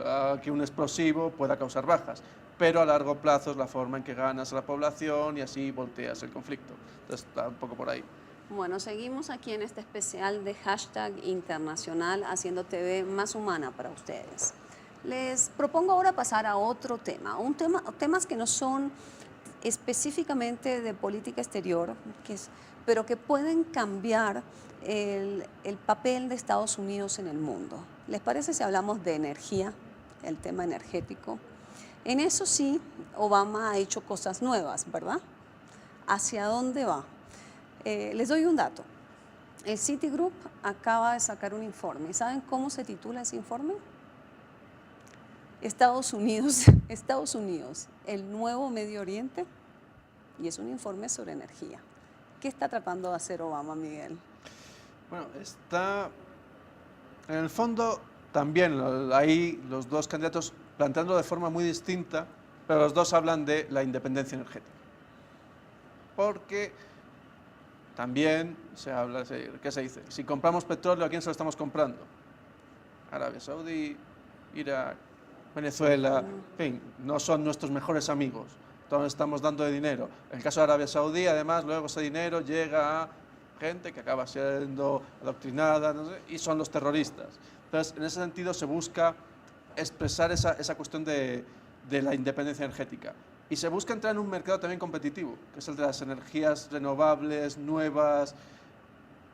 a que un explosivo pueda causar bajas, pero a largo plazo es la forma en que ganas a la población y así volteas el conflicto. Entonces está un poco por ahí. Bueno, seguimos aquí en este especial de Hashtag Internacional haciendo TV más humana para ustedes. Les propongo ahora pasar a otro tema, temas que no son específicamente de política exterior, pero que pueden cambiar el papel de Estados Unidos en el mundo. ¿Les parece si hablamos de energía, el tema energético? En eso sí, Obama ha hecho cosas nuevas, ¿verdad? ¿Hacia dónde va? Les doy un dato. El Citigroup acaba de sacar un informe. ¿Saben cómo se titula ese informe? Estados Unidos, el nuevo Medio Oriente, y es un informe sobre energía. ¿Qué está tratando de hacer Obama, Miguel? Bueno, está en el fondo también ahí los dos candidatos planteando de forma muy distinta, pero los dos hablan de la independencia energética. Porque también se habla, ¿qué se dice? Si compramos petróleo, ¿a quién se lo estamos comprando? Arabia Saudí, Irak, Venezuela, en fin, no son nuestros mejores amigos. Todos estamos dando de dinero. En el caso de Arabia Saudí, además, luego ese dinero llega a gente que acaba siendo adoctrinada, no sé, y son los terroristas. Entonces, en ese sentido, se busca expresar esa cuestión de la independencia energética. Y se busca entrar en un mercado también competitivo, que es el de las energías renovables, nuevas,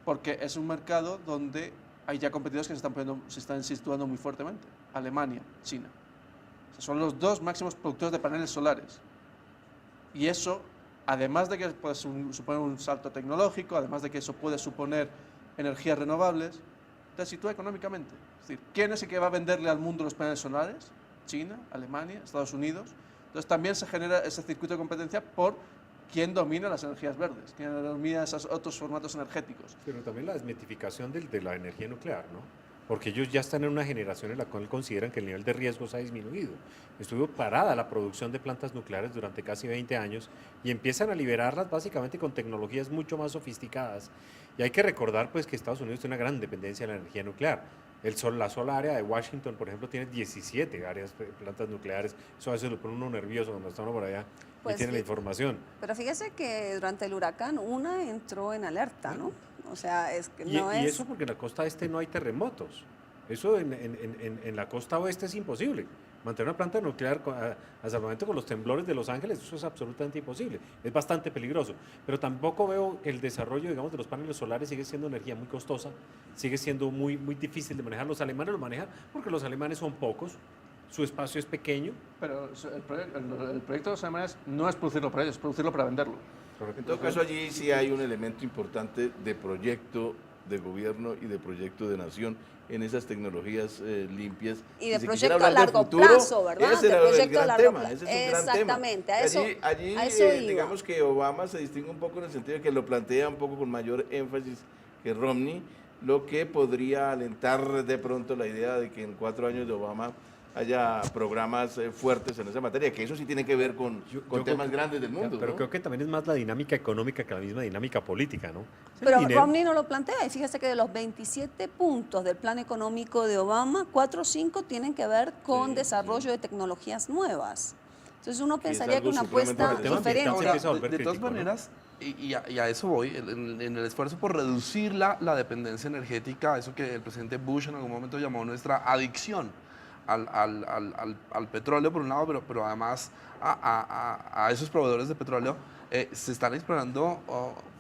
porque es un mercado donde hay ya competidores que se están situando muy fuertemente. Alemania, China. O sea, son los dos máximos productores de paneles solares. Y eso, además de que puede suponer un salto tecnológico, además de que eso puede suponer energías renovables, te sitúa económicamente. Es decir, ¿quién es el que va a venderle al mundo los paneles solares? China, Alemania, Estados Unidos. Entonces también se genera ese circuito de competencia por quién domina las energías verdes, quién domina esos otros formatos energéticos. Pero también la desmitificación de la energía nuclear, ¿no? Porque ellos ya están en una generación en la cual consideran que el nivel de riesgos ha disminuido. Estuvo parada la producción de plantas nucleares durante casi 20 años y empiezan a liberarlas básicamente con tecnologías mucho más sofisticadas. Y hay que recordar pues que Estados Unidos tiene una gran dependencia de la energía nuclear. La sola área de Washington, por ejemplo, tiene 17 áreas de plantas nucleares. Eso a veces lo pone uno nervioso cuando está uno por allá Pues y tiene sí. la información. Pero fíjese que durante el huracán una entró en alerta, ¿no? O sea, es que Y, no y es... eso porque en la costa este no hay terremotos. Eso en la costa oeste es imposible. Mantener una planta nuclear a salvamento con los temblores de Los Ángeles, eso es absolutamente imposible. Es bastante peligroso. Pero tampoco veo que el desarrollo, digamos, de los paneles solares sigue siendo energía muy costosa, sigue siendo muy difícil de manejar. Los alemanes lo manejan porque los alemanes son pocos, su espacio es pequeño. Pero el proyecto de los alemanes no es producirlo para ellos, es producirlo para venderlo. En todo caso, allí sí hay un elemento importante de proyecto de gobierno y de proyecto de nación en esas tecnologías limpias. Y de si proyecto quisiera a hablar de largo futuro, plazo, ¿verdad? Ese De era el proyecto a gran largo tema, plazo. ese es un gran tema. Exactamente, a eso iba. Digamos que Obama se distingue un poco en el sentido de que lo plantea un poco con mayor énfasis que Romney, lo que podría alentar de pronto la idea de que en 4 años de Obama haya programas fuertes en esa materia, que eso sí tiene que ver con Yo temas creo- grandes del mundo. Pero ¿no? creo que también es más la dinámica económica que la misma dinámica política, ¿no? Es el Pero dinero. Romney no lo plantea, y fíjese que de los 27 puntos del plan económico de Obama, 4 o 5 tienen que ver con Sí, desarrollo de tecnologías nuevas. Entonces uno es pensaría que algo una supremamente apuesta interesante. El tema ambiental se diferente. empieza a volver de todas crítico, ¿no? maneras, y a eso voy, en el esfuerzo por reducir la dependencia energética, eso que el presidente Bush en algún momento llamó nuestra adicción al petróleo, por un lado, pero además a esos proveedores de petróleo, se están explorando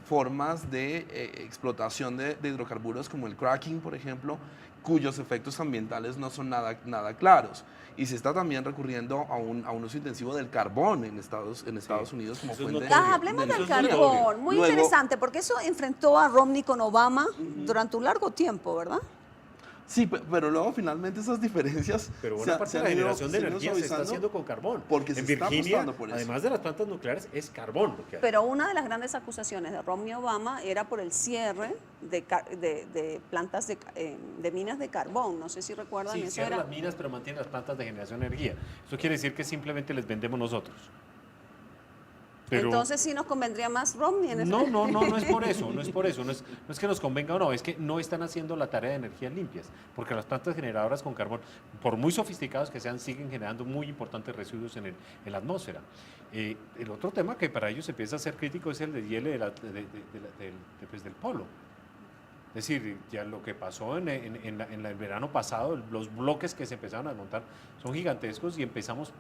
formas de explotación de hidrocarburos como el cracking, por ejemplo, cuyos efectos ambientales no son nada claros. Y se está también recurriendo a un uso intensivo del carbón en Estados Unidos como Eso es fuente notorio. Hablemos de del energía. carbón, muy Luego, interesante, porque eso enfrentó a Romney con Obama durante un largo tiempo, ¿verdad? Sí, pero luego finalmente esas diferencias Pero se buena han- parte se de han la ido- generación de se han ido energía se está suavizando haciendo con carbón. porque se en está Virginia, apostando por eso. además de las plantas nucleares, es carbón lo que hay. Pero una de las grandes acusaciones de Romney y Obama era por el cierre de plantas de minas de carbón. No sé si recuerdan, Sí, eso cierra era. las minas, pero mantiene las plantas de generación de energía. Eso quiere decir que simplemente les vendemos nosotros. Pero Entonces sí nos convendría más Romney en ese no es por eso, no es que nos convenga o no, es que no están haciendo la tarea de energías limpias, porque las plantas generadoras con carbón, por muy sofisticados que sean, siguen generando muy importantes residuos en la atmósfera. El otro tema que para ellos empieza a ser crítico es el deshiele del polo. Es decir, ya lo que pasó en el verano pasado, los bloques que se empezaron a montar son gigantescos y empezamos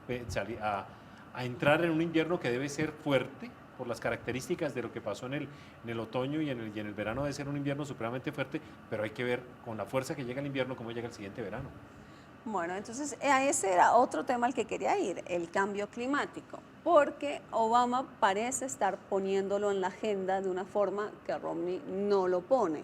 a entrar en un invierno que debe ser fuerte por las características de lo que pasó en el otoño y en el verano. Debe ser un invierno supremamente fuerte, pero hay que ver con la fuerza que llega el invierno cómo llega el siguiente verano. Bueno, entonces a ese era otro tema al que quería ir, el cambio climático, porque Obama parece estar poniéndolo en la agenda de una forma que Romney no lo pone.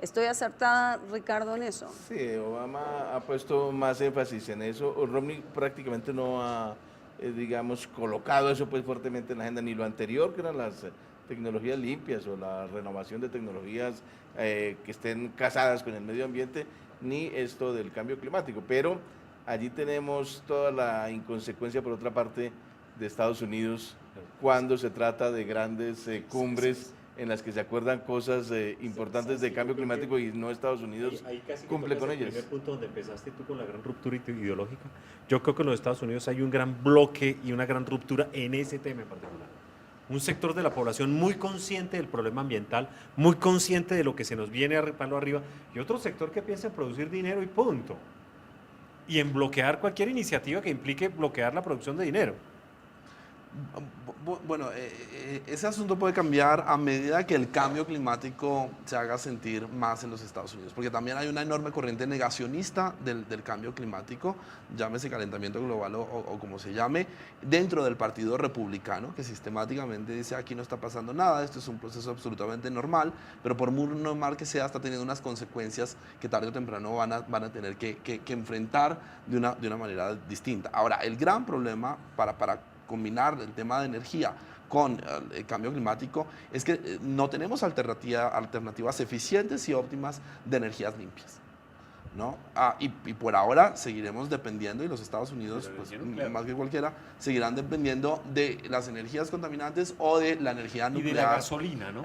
¿Estoy acertada, Ricardo, en eso? Sí, Obama ha puesto más énfasis en eso. Romney prácticamente no ha, digamos, colocado eso pues fuertemente en la agenda, ni lo anterior, que eran las tecnologías limpias o la renovación de tecnologías que estén casadas con el medio ambiente, ni esto del cambio climático. Pero allí tenemos toda la inconsecuencia, por otra parte, de Estados Unidos cuando se trata de grandes cumbres en las que se acuerdan cosas importantes de cambio climático y no Estados Unidos cumple con ellas. El primer punto donde empezaste tú con la gran ruptura ideológica. Yo creo que en los Estados Unidos hay un gran bloque y una gran ruptura en ese tema en particular. Un sector de la población muy consciente del problema ambiental, muy consciente de lo que se nos viene a palo arriba, y otro sector que piensa en producir dinero y punto. Y en bloquear cualquier iniciativa que implique bloquear la producción de dinero. Bueno, ese asunto puede cambiar a medida que el cambio climático se haga sentir más en los Estados Unidos, porque también hay una enorme corriente negacionista del cambio climático, llámese calentamiento global o como se llame, dentro del Partido Republicano, que sistemáticamente dice aquí no está pasando nada, esto es un proceso absolutamente normal, pero por muy normal que sea, está teniendo unas consecuencias que tarde o temprano van a tener que enfrentar de una manera distinta. Ahora, el gran problema para combinar el tema de energía con el cambio climático es que no tenemos alternativas eficientes y óptimas de energías limpias, ¿no? Y por ahora seguiremos dependiendo, y los Estados Unidos, pues, más que cualquiera, seguirán dependiendo de las energías contaminantes o de la energía Y nuclear. de la gasolina, ¿no?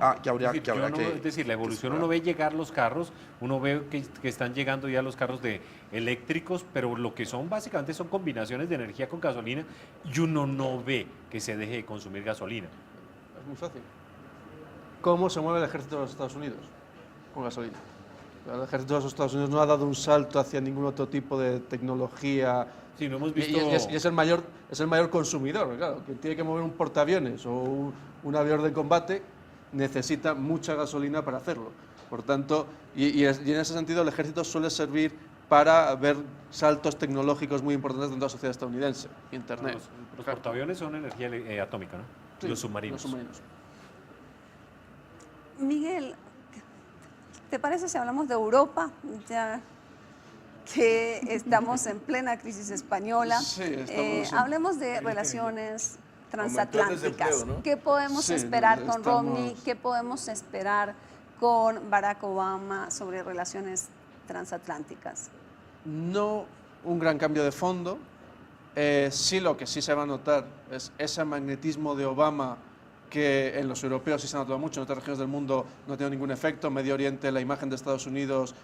Es decir, la evolución, uno ve llegar los carros, uno ve que están llegando ya los carros eléctricos, pero lo que son básicamente son combinaciones de energía con gasolina, y uno no ve que se deje de consumir gasolina. Es muy fácil. ¿Cómo se mueve el ejército de los Estados Unidos? Con gasolina. El ejército de los Estados Unidos no ha dado un salto hacia ningún otro tipo de tecnología. Sí, no hemos visto... Y es el mayor consumidor, claro. Que tiene que mover un portaaviones o un avión de combate necesita mucha gasolina para hacerlo. Por tanto, y en ese sentido el ejército suele servir para ver saltos tecnológicos muy importantes dentro de la sociedad estadounidense. Internet. Los portaaviones son energía atómica, ¿no? Sí, los submarinos. Miguel, ¿te parece si hablamos de Europa? Ya que estamos en plena crisis española. Sí, estamos en- Hablemos de relaciones transatlánticas. desempleo, ¿no? ¿Qué podemos Sí, esperar con estamos- Romney? ¿Qué podemos esperar con Barack Obama sobre relaciones transatlánticas? No un gran cambio de fondo. Sí, lo que sí se va a notar es ese magnetismo de Obama que en los europeos sí se ha notado mucho, en otras regiones del mundo no ha tenido ningún efecto. En Medio Oriente la imagen de Estados Unidos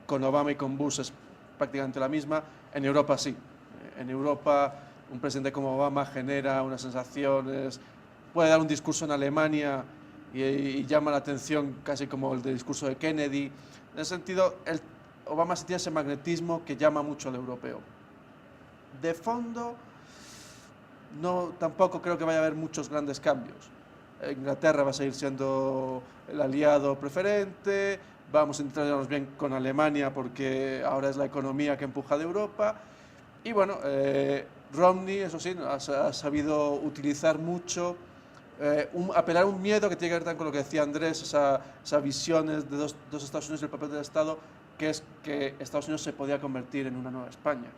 con Obama y con Bush es prácticamente la misma. En Europa sí. En Europa un presidente como Obama genera unas sensaciones, puede dar un discurso en Alemania y llama la atención casi como el del discurso de Kennedy. En ese sentido, Obama sí tiene ese magnetismo que llama mucho al europeo. De fondo, no, tampoco creo que vaya a haber muchos grandes cambios. Inglaterra va a seguir siendo el aliado preferente, vamos a entendernos bien con Alemania porque ahora es la economía que empuja de Europa. Y bueno, Romney, eso sí, ha sabido utilizar mucho, apelar a un miedo que tiene que ver también con lo que decía Andrés, esas visiones de dos Estados Unidos y el papel del Estado, que es que Estados Unidos se podía convertir en una nueva España,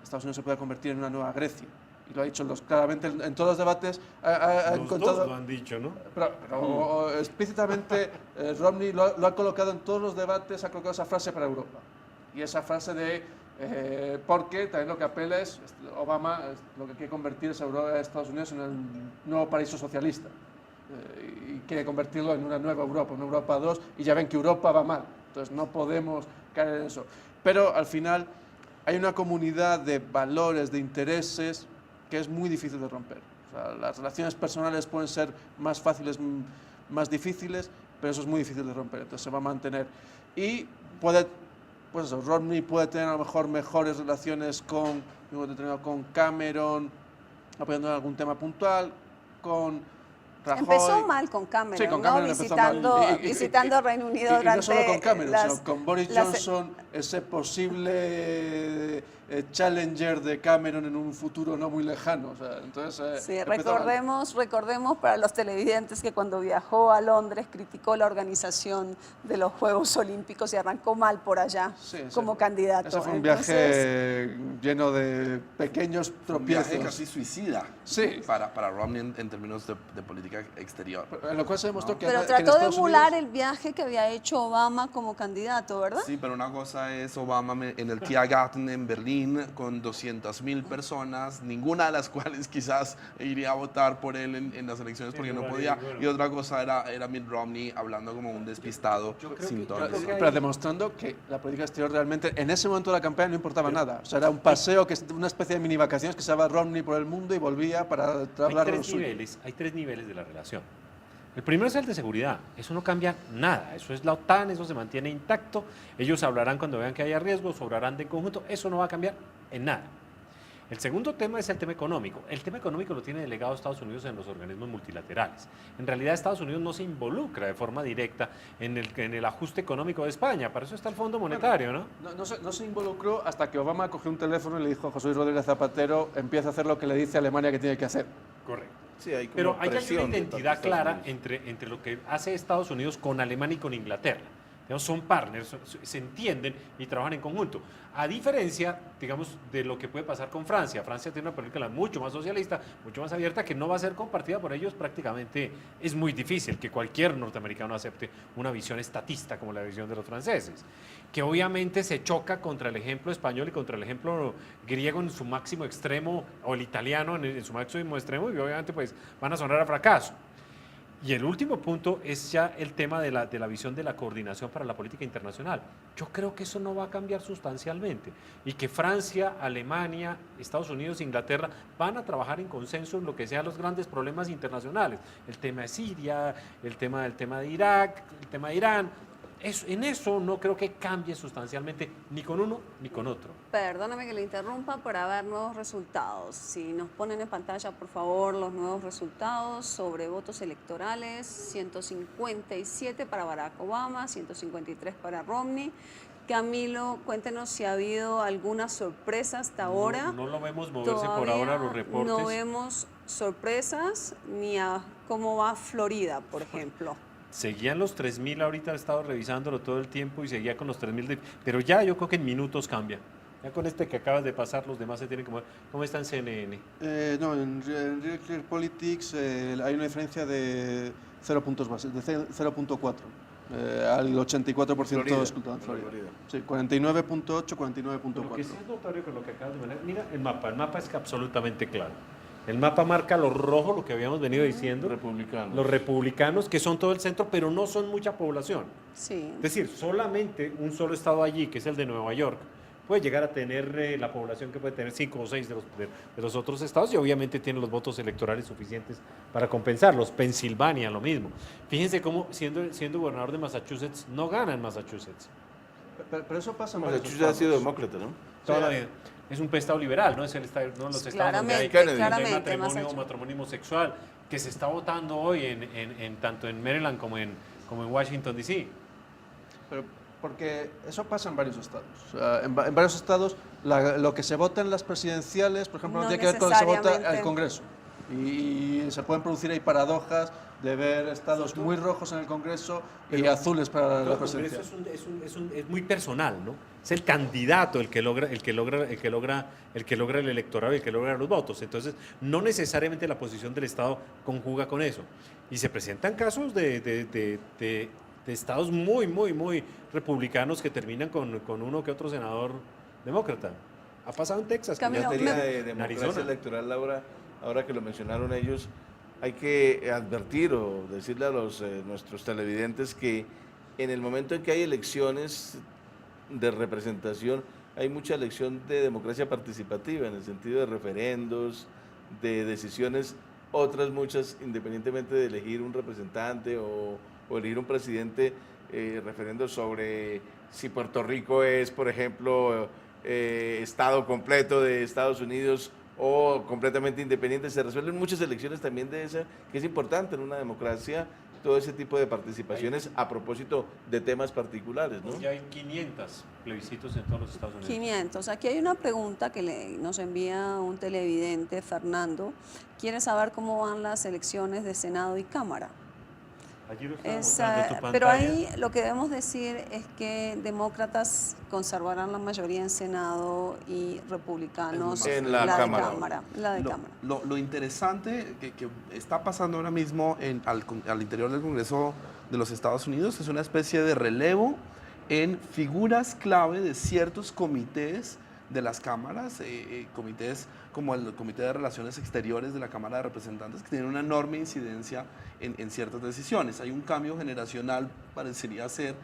Estados Unidos se podía convertir en una nueva Grecia. Y lo ha dicho claramente en todos los debates. Ha Los encontrado, dos lo han dicho, ¿no? pero explícitamente Romney lo ha colocado en todos los debates, ha colocado esa frase para Europa. Y esa frase de, porque también lo que apela es, Obama lo que quiere convertir es a Estados Unidos en el nuevo paraíso socialista. Y quiere convertirlo en una nueva Europa, una Europa 2, y ya ven que Europa va mal. Entonces no podemos caer en eso. Pero al final hay una comunidad de valores, de intereses, que es muy difícil de romper. O sea, las relaciones personales pueden ser más fáciles, más difíciles, pero eso es muy difícil de romper, entonces se va a mantener. Y puede, pues eso, Romney puede tener a lo mejor mejores relaciones con Cameron, apoyando en algún tema puntual, con Rajoy. Empezó mal con Cameron, Sí, con ¿no? Cameron empezó mal. Visitando Reino Unido y durante no solo con Cameron, las- sino con Boris las- Johnson, ese posible challenger de Cameron en un futuro no muy lejano. O sea, entonces, Sí, empezó mal. recordemos para los televidentes que cuando viajó a Londres criticó la organización de los Juegos Olímpicos y arrancó mal por allá Sí, ese como candidato. Ese fue un Entonces, viaje lleno de pequeños Un viaje tropiezos. casi suicida Sí. para Romney en términos de política exterior. En lo cual se demostró que en pero que en trató de Estados emular Unidos- el viaje que había hecho Obama como candidato, ¿verdad? Sí, pero una cosa es Obama en el Tiergarten en Berlín con 200.000 personas, ninguna de las cuales quizás iría a votar por él en las elecciones porque no podía. Y otra cosa era Mitt Romney hablando como un despistado sin todo. Pero demostrando que la política exterior realmente en ese momento de la campaña no importaba nada. O sea, era un paseo, una especie de mini vacaciones que se daba Romney por el mundo y volvía para hablar de lo suyo. Hay tres niveles de la relación. El primero es el de seguridad. Eso no cambia nada. Eso es la OTAN, eso se mantiene intacto. Ellos hablarán cuando vean que haya riesgos, obrarán de conjunto. Eso no va a cambiar en nada. El segundo tema es el tema económico. El tema económico lo tiene delegado Estados Unidos en los organismos multilaterales. En realidad Estados Unidos no se involucra de forma directa en el ajuste económico de España. Para eso está el Fondo Monetario, ¿no? No se involucró hasta que Obama cogió un teléfono y le dijo a José Luis Rodríguez Zapatero, empieza a hacer lo que le dice a Alemania que tiene que hacer. Correcto. Sí, hay como Pero hay una presión de identidad parte de Estados clara Unidos. entre lo que hace Estados Unidos con Alemania y con Inglaterra. Digamos, son partners, se entienden y trabajan en conjunto. A diferencia, digamos, de lo que puede pasar con Francia. Francia tiene una política mucho más socialista, mucho más abierta, que no va a ser compartida por ellos prácticamente. Es muy difícil que cualquier norteamericano acepte una visión estatista como la visión de los franceses, que obviamente se choca contra el ejemplo español y contra el ejemplo griego en su máximo extremo, o el italiano en su máximo extremo, y obviamente pues van a sonar a fracaso. Y el último punto es ya el tema de la visión de la coordinación para la política internacional. Yo creo que eso no va a cambiar sustancialmente y que Francia, Alemania, Estados Unidos, Inglaterra van a trabajar en consenso en lo que sean los grandes problemas internacionales. El tema de Siria, el tema de Irak, el tema de Irán. En eso no creo que cambie sustancialmente ni con uno ni con otro. Perdóname que le interrumpa para ver nuevos resultados. Si nos ponen en pantalla, por favor, los nuevos resultados sobre votos electorales. 157 para Barack Obama, 153 para Romney. Camilo, cuéntenos si ha habido alguna sorpresa hasta ahora. No lo vemos moverse por Todavía ahora los reportes. no vemos sorpresas ni a cómo va Florida, por ejemplo. seguían los 3.000, ahorita he estado revisándolo todo el tiempo y seguía con los 3.000, pero ya yo creo que en minutos cambia. Ya con este que acabas de pasar, los demás se tienen que mover. ¿Cómo está en CNN? No, en Real Clear Politics hay una diferencia de 0 puntos base, de 0.4. Al 84% Florida, escultado en Florida. Florida. Sí, 49.8, Pero lo que 49.4. sí es notorio con lo que acabas de manejar, mira el mapa es absolutamente claro. El mapa marca lo rojo, lo que habíamos venido diciendo, Republicanos. los republicanos, que son todo el centro, pero no son mucha población. Sí. Es decir, solamente un solo estado allí, que es el de Nueva York, puede llegar a tener la población que puede tener 5 o 6 de los otros estados y obviamente tiene los votos electorales suficientes para compensarlos. Pensilvania, lo mismo. Fíjense cómo, siendo gobernador de Massachusetts, no gana en Massachusetts. Pero eso pasa en varios Massachusetts ha sido estados. demócrata, ¿no? Toda la vida. Es un estado liberal, ¿no? Es el estado, no los estados donde hay, Claramente, donde hay claramente, matrimonio, Massachusetts. matrimonio homosexual, que se está votando hoy tanto en Maryland como en Washington, D.C. Pero porque eso pasa en varios estados. O sea, en varios estados lo que se vota en las presidenciales, por ejemplo, no, No tiene que ver con lo que se vota necesariamente. al Congreso. Y se pueden producir ahí paradojas de ver estados muy rojos en el Congreso y Pero azules para la el Congreso presidencial. es muy personal, ¿no? Es el candidato el que logra el electorado, el que logra los votos. Entonces, no necesariamente la posición del Estado conjuga con eso. Y se presentan casos de estados muy republicanos que terminan con uno que otro senador demócrata. Ha pasado en Texas. Camilo, En materia de en democracia Arizona. electoral, Laura, ahora que lo mencionaron ellos, hay que advertir o decirle a nuestros televidentes que en el momento en que hay elecciones de representación, hay mucha elección de democracia participativa, en el sentido de referendos, de decisiones, otras muchas, independientemente de elegir un representante o elegir un presidente, referendos sobre si Puerto Rico es, por ejemplo, estado completo de Estados Unidos o completamente independiente. Se resuelven muchas elecciones también de esa, que es importante en una democracia, todo ese tipo de participaciones a propósito de temas particulares, ¿no? Ya hay 500 plebiscitos en todos los Estados Unidos. 500. Aquí hay una pregunta que nos envía un televidente, Fernando. Quiere saber cómo van las elecciones de Senado y Cámara. Allí lo estaba mostrando en tu pantalla. Pero ahí lo que debemos decir es que demócratas conservarán la mayoría en Senado y republicanos En la de Cámara. La de Cámara. Lo interesante que está pasando ahora mismo al interior del Congreso de los Estados Unidos es una especie de relevo en figuras clave de ciertos comités de las cámaras, comités como el Comité de Relaciones Exteriores de la Cámara de Representantes, que tienen una enorme incidencia en ciertas decisiones. Hay un cambio generacional, parecería ser,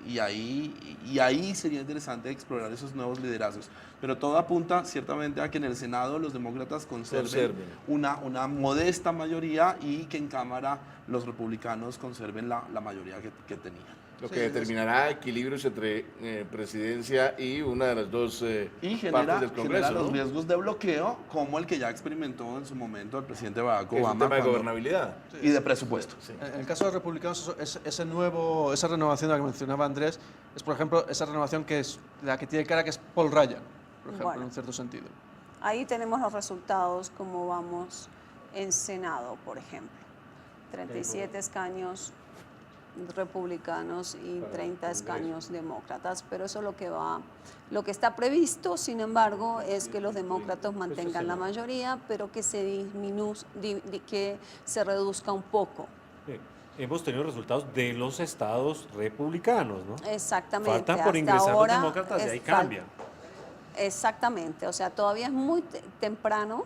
y ahí sería interesante explorar esos nuevos liderazgos. Pero todo apunta ciertamente a que en el Senado los demócratas conserven una modesta mayoría y que en Cámara los republicanos conserven la mayoría que tenían. Lo que determinará equilibrios entre presidencia y una de las dos Y partes del genera Congreso, los ¿no? riesgos de bloqueo, como el que ya experimentó en su momento el presidente Barack Que es un Obama. tema de cuando- gobernabilidad. y de presupuesto. En el caso de los republicanos, esa renovación de la que mencionaba Andrés, es por ejemplo esa renovación que es la que tiene cara que es Paul Ryan, por ejemplo, Bueno. en un cierto sentido. Ahí tenemos los resultados, como vamos en Senado, por ejemplo. 37 escaños republicanos y 30 escaños demócratas, pero eso es lo que va, lo que está previsto, sin embargo, es que los demócratas mantengan la mayoría, pero que que se reduzca un poco. Hemos tenido resultados de los estados republicanos, ¿no? Exactamente. Faltan por hasta ingresar los ahora demócratas y ahí cambia. Exactamente, o sea, todavía es muy temprano,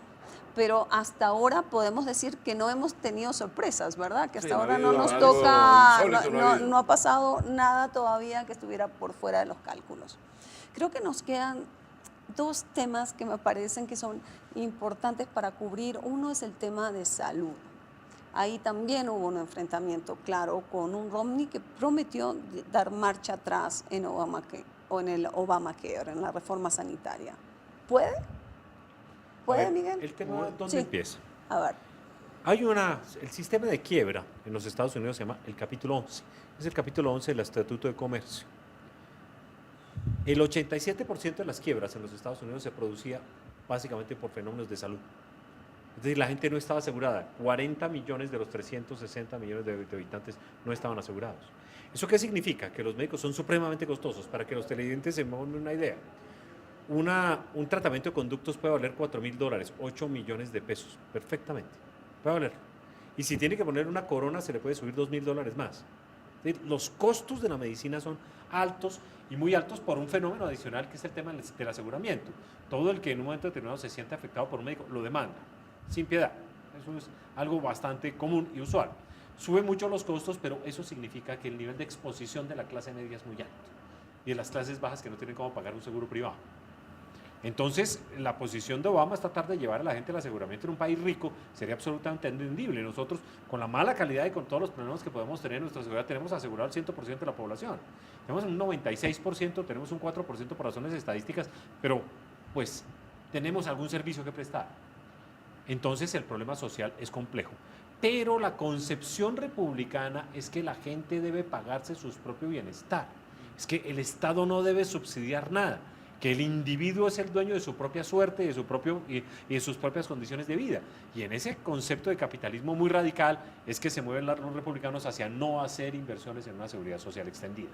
pero hasta ahora podemos decir que no hemos tenido sorpresas, ¿verdad? Que hasta Sí, no ha ahora no habido nos algo toca, insólito, no ha habido. no ha pasado nada todavía que estuviera por fuera de los cálculos. Creo que nos quedan dos temas que me parecen que son importantes para cubrir. Uno es el tema de salud. Ahí también hubo un enfrentamiento claro con un Romney que prometió dar marcha atrás en el Obamacare, en la reforma sanitaria. ¿Puede? ¿Puede, A ver, Miguel? ¿el tema dónde Sí. empieza? A ver. El sistema de quiebra en los Estados Unidos se llama el capítulo 11. Es el capítulo 11 del Estatuto de Comercio. El 87% de las quiebras en los Estados Unidos se producía básicamente por fenómenos de salud. Es decir, la gente no estaba asegurada. 40 millones de los 360 millones de habitantes no estaban asegurados. ¿Eso qué significa? Que los médicos son supremamente costosos. Para que los televidentes se den una idea, un tratamiento de conductos puede valer $4.000, 8 millones de pesos, perfectamente. Puede valer. Y si tiene que poner una corona, se le puede subir $2.000 más. Es decir, los costos de la medicina son altos y muy altos por un fenómeno adicional que es el tema del aseguramiento. Todo el que en un momento determinado se siente afectado por un médico lo demanda, sin piedad. Eso es algo bastante común y usual. Sube mucho los costos, pero eso significa que el nivel de exposición de la clase media es muy alto y de las clases bajas que no tienen cómo pagar un seguro privado. Entonces, la posición de Obama es tratar de llevar a la gente al aseguramiento en un país rico, sería absolutamente entendible. Nosotros, con la mala calidad y con todos los problemas que podemos tener en nuestra seguridad, tenemos asegurado el 100% de la población. Tenemos un 96%, tenemos un 4% por razones estadísticas, pero pues tenemos algún servicio que prestar. Entonces, el problema social es complejo. Pero la concepción republicana es que la gente debe pagarse su propio bienestar. Es que el Estado no debe subsidiar nada, que el individuo es el dueño de su propia suerte y de sus propias condiciones de vida. Y en ese concepto de capitalismo muy radical es que se mueven los republicanos hacia no hacer inversiones en una seguridad social extendida.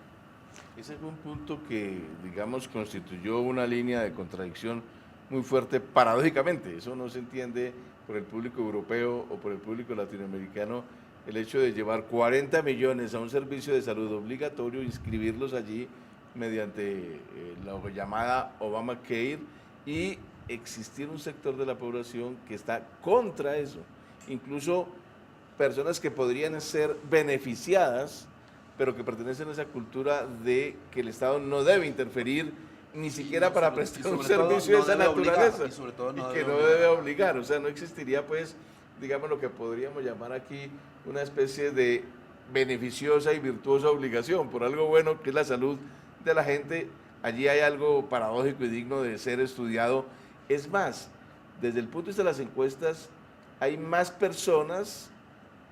Ese fue un punto que, digamos, constituyó una línea de contradicción muy fuerte paradójicamente. Eso no se entiende por el público europeo o por el público latinoamericano, el hecho de llevar 40 millones a un servicio de salud obligatorio, inscribirlos allí mediante la llamada Obamacare, y existir un sector de la población que está contra eso. Incluso personas que podrían ser beneficiadas, pero que pertenecen a esa cultura de que el Estado no debe interferir ni siquiera para prestar un servicio de esa naturaleza, y que no debe obligar. O sea, no existiría, pues, digamos, lo que podríamos llamar aquí una especie de beneficiosa y virtuosa obligación por algo bueno que es la salud de la gente. Allí hay algo paradójico y digno de ser estudiado. Es más, desde el punto de vista de las encuestas, hay más personas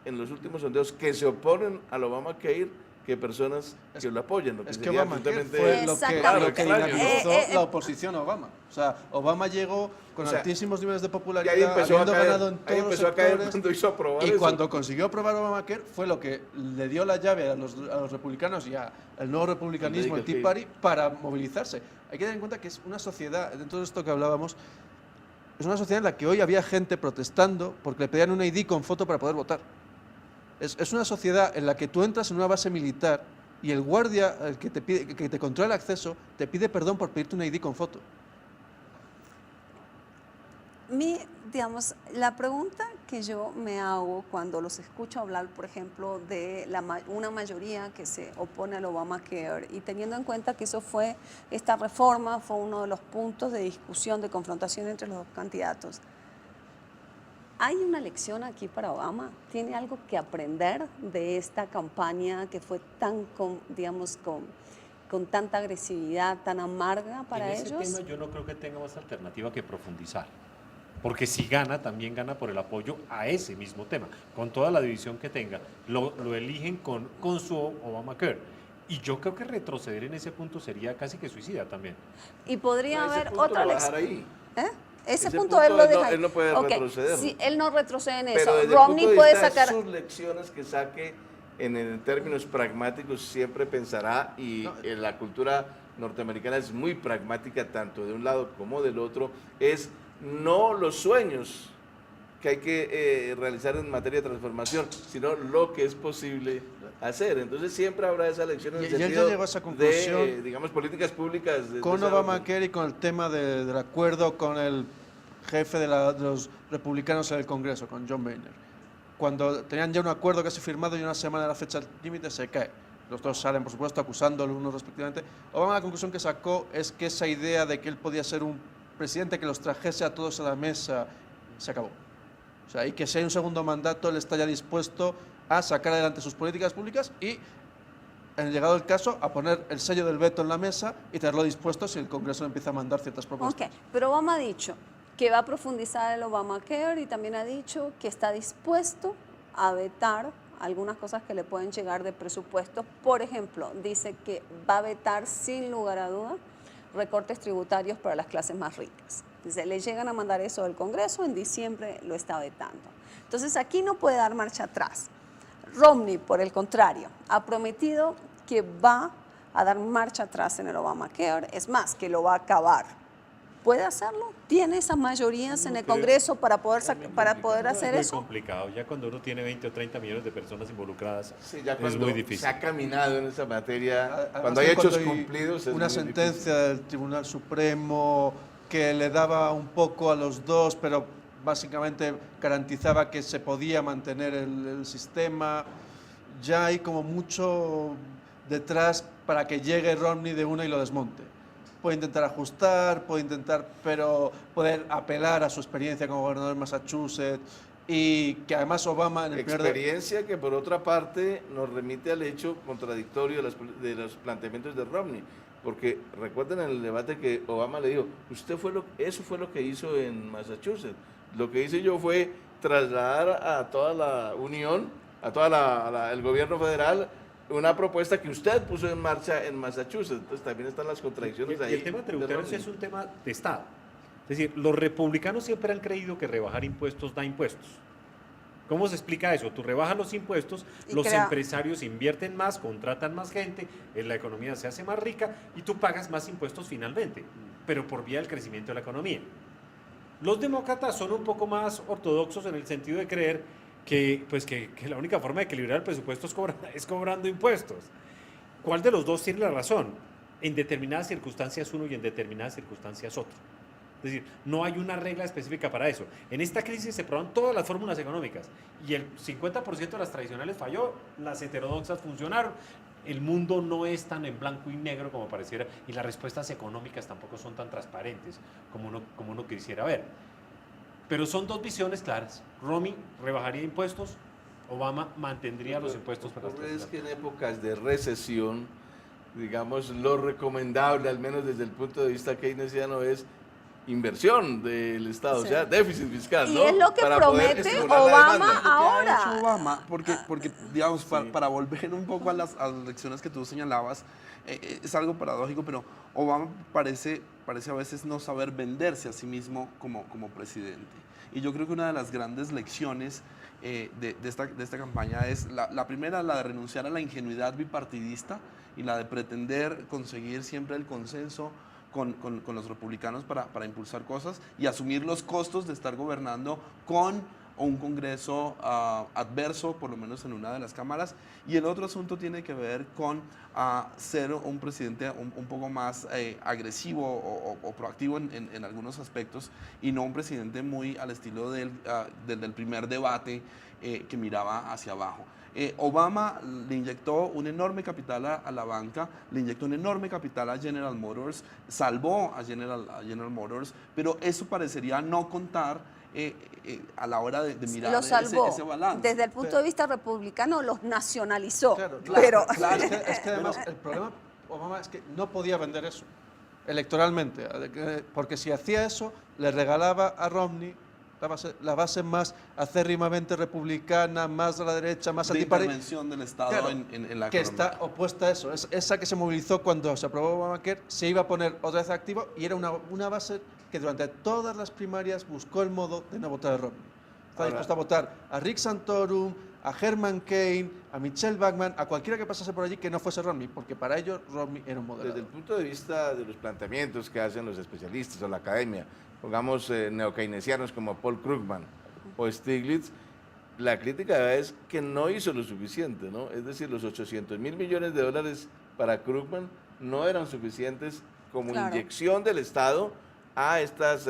en los últimos sondeos que se oponen al Obamacare que personas que lo apoyan. Lo que Es que sería Obamacare absolutamente- fue lo que Claro, dinamizó la oposición a Obama. O sea, Obama llegó con O sea, altísimos niveles de y popularidad, ahí empezó a habiendo caer, ganado en ahí todos los empezó a caer sectores. cuando hizo aprobar Y eso. cuando consiguió aprobar Obamacare fue lo que le dio la llave a los republicanos y al nuevo republicanismo, el Tea Party, para movilizarse. Hay que tener en cuenta que es una sociedad, dentro de esto que hablábamos, es una sociedad en la que hoy había gente protestando porque le pedían un ID con foto para poder votar. Es una sociedad en la que tú entras en una base militar y el guardia, el que te controla el acceso, te pide perdón por pedirte un ID con foto. Digamos, la pregunta que yo me hago cuando los escucho hablar, por ejemplo, de una mayoría que se opone al Obamacare, y teniendo en cuenta que esta reforma fue uno de los puntos de discusión, de confrontación entre los dos candidatos, ¿hay una lección aquí para Obama? ¿Tiene algo que aprender de esta campaña que fue tan, con tanta agresividad, tan amarga para ellos? En ese tema yo no creo que tenga más alternativa que profundizar. Porque si gana, también gana por el apoyo a ese mismo tema. Con toda la división que tenga, lo eligen con su Obamacare. Y yo creo que retroceder en ese punto sería casi que suicida también. Y podría Ese haber punto otra lo va a dejar lección. ahí. Ese Ese punto punto él lo él no- deja. él no puede retroceder. Sí, él no retrocede en Pero eso. desde Romney el punto de puede vista sacar. de sus lecciones que saque en términos pragmáticos, siempre pensará, y la cultura norteamericana es muy pragmática tanto de un lado como del otro, es no los sueños que hay que realizar en materia de transformación, sino lo que es posible hacer. Entonces siempre habrá esa lección en el Y él ya sentido llegó a esa conclusión de, digamos, políticas públicas. con de esa Obamacare y con el tema del acuerdo con el jefe de los republicanos en el Congreso, con John Boehner. Cuando tenían ya un acuerdo casi firmado y una semana de la fecha límite se cae. Los dos salen, por supuesto, acusándolo unos respectivamente. Obama, la conclusión que sacó es que esa idea de que él podía ser un presidente que los trajese a todos a la mesa se acabó. O sea, y que si hay un segundo mandato, él está ya dispuesto a sacar adelante sus políticas públicas y, en llegado el caso, a poner el sello del veto en la mesa y tenerlo dispuesto si el Congreso le empieza a mandar ciertas propuestas. Ok, pero Obama ha dicho que va a profundizar el Obamacare y también ha dicho que está dispuesto a vetar algunas cosas que le pueden llegar de presupuesto. Por ejemplo, dice que va a vetar sin lugar a duda recortes tributarios para las clases más ricas. Se le llegan a mandar eso del Congreso, en diciembre lo está vetando. Entonces aquí no puede dar marcha atrás. Romney, por el contrario, ha prometido que va a dar marcha atrás en el Obamacare, es más, que lo va a acabar. ¿Puede hacerlo? ¿Tiene esas mayorías en el Congreso para poder hacer Es eso? muy complicado. Ya cuando uno tiene 20 o 30 millones de personas involucradas, Sí, ya es cuando muy se difícil. ha caminado en esa materia, Además, cuando hay hechos hay cumplidos, es una muy sentencia del Tribunal Supremo que le daba un poco a los dos, pero básicamente garantizaba que se podía mantener el sistema. Ya hay como mucho detrás para que llegue Romney de una y lo desmonte. Puede intentar ajustar, pero poder apelar a su experiencia como gobernador de Massachusetts y que además Obama en el primer experiencia que por otra parte nos remite al hecho contradictorio de los planteamientos de Romney, porque recuerden en el debate que Obama le dijo, eso fue lo que hizo en Massachusetts, lo que hice yo fue trasladar a toda la Unión, a el gobierno federal, una propuesta que usted puso en marcha en Massachusetts. Entonces también están las contradicciones Y ahí. el tema de tributario Romney. sí es un tema de Estado. Es decir, los republicanos siempre han creído que rebajar impuestos da impuestos. ¿Cómo se explica eso? Tú rebajas los impuestos, Y los crea- empresarios invierten más, contratan más gente, la economía se hace más rica y tú pagas más impuestos finalmente, pero por vía del crecimiento de la economía. Los demócratas son un poco más ortodoxos en el sentido de creer que la única forma de equilibrar el presupuesto es cobrando impuestos. ¿Cuál de los dos tiene la razón? En determinadas circunstancias uno y en determinadas circunstancias otro. Es decir, no hay una regla específica para eso. En esta crisis se probaron todas las fórmulas económicas y el 50% de las tradicionales falló, las heterodoxas funcionaron. El mundo no es tan en blanco y negro como pareciera y las respuestas económicas tampoco son tan transparentes como uno quisiera ver. Pero son dos visiones claras. Romney rebajaría impuestos, Obama mantendría los impuestos para las Es clases que en épocas de recesión, digamos, lo recomendable, al menos desde el punto de vista keynesiano, es inversión del Estado, Sí. o sea, déficit fiscal, Y ¿no? es lo que Para poder promete estimular la Obama demanda. Lo que ha ahora. hecho Obama, porque digamos, para volver un poco a las lecciones que tú señalabas, es algo paradójico, pero Obama parece a veces no saber venderse a sí mismo como presidente. Y yo creo que una de las grandes lecciones de esta campaña es la primera, la de renunciar a la ingenuidad bipartidista y la de pretender conseguir siempre el consenso con los republicanos para impulsar cosas y asumir los costos de estar gobernando con un Congreso adverso, por lo menos en una de las cámaras. Y el otro asunto tiene que ver con ser un presidente un poco más agresivo o proactivo en algunos aspectos y no un presidente muy al estilo del primer debate que miraba hacia abajo. Obama le inyectó un enorme capital a la banca, le inyectó un enorme capital a General Motors, salvó a General Motors, pero eso parecería no contar a la hora de mirar Lo salvó. ese balance. Desde el punto de vista republicano los nacionalizó. Claro, pero claro. Es que además el problema Obama es que no podía vender eso electoralmente, porque si hacía eso le regalaba a Romney la base más acérrimamente republicana, más de la derecha, más de antipartidista, intervención del Estado claro, en la que economía. está opuesta a eso. Es esa que se movilizó cuando se aprobó Obamacare, se iba a poner otra vez activo y era una base que durante todas las primarias buscó el modo de no votar a Romney. Está dispuesto a votar a Rick Santorum, a Herman Cain, a Michelle Bachmann, a cualquiera que pasase por allí que no fuese Romney, porque para ellos Romney era un moderador. Desde el punto de vista de los planteamientos que hacen los especialistas o la academia, pongamos neokeynesianos como Paul Krugman o Stiglitz, la crítica es que no hizo lo suficiente, ¿no? Es decir, los 800 mil millones de dólares para Krugman no eran suficientes como Claro. inyección del Estado a estos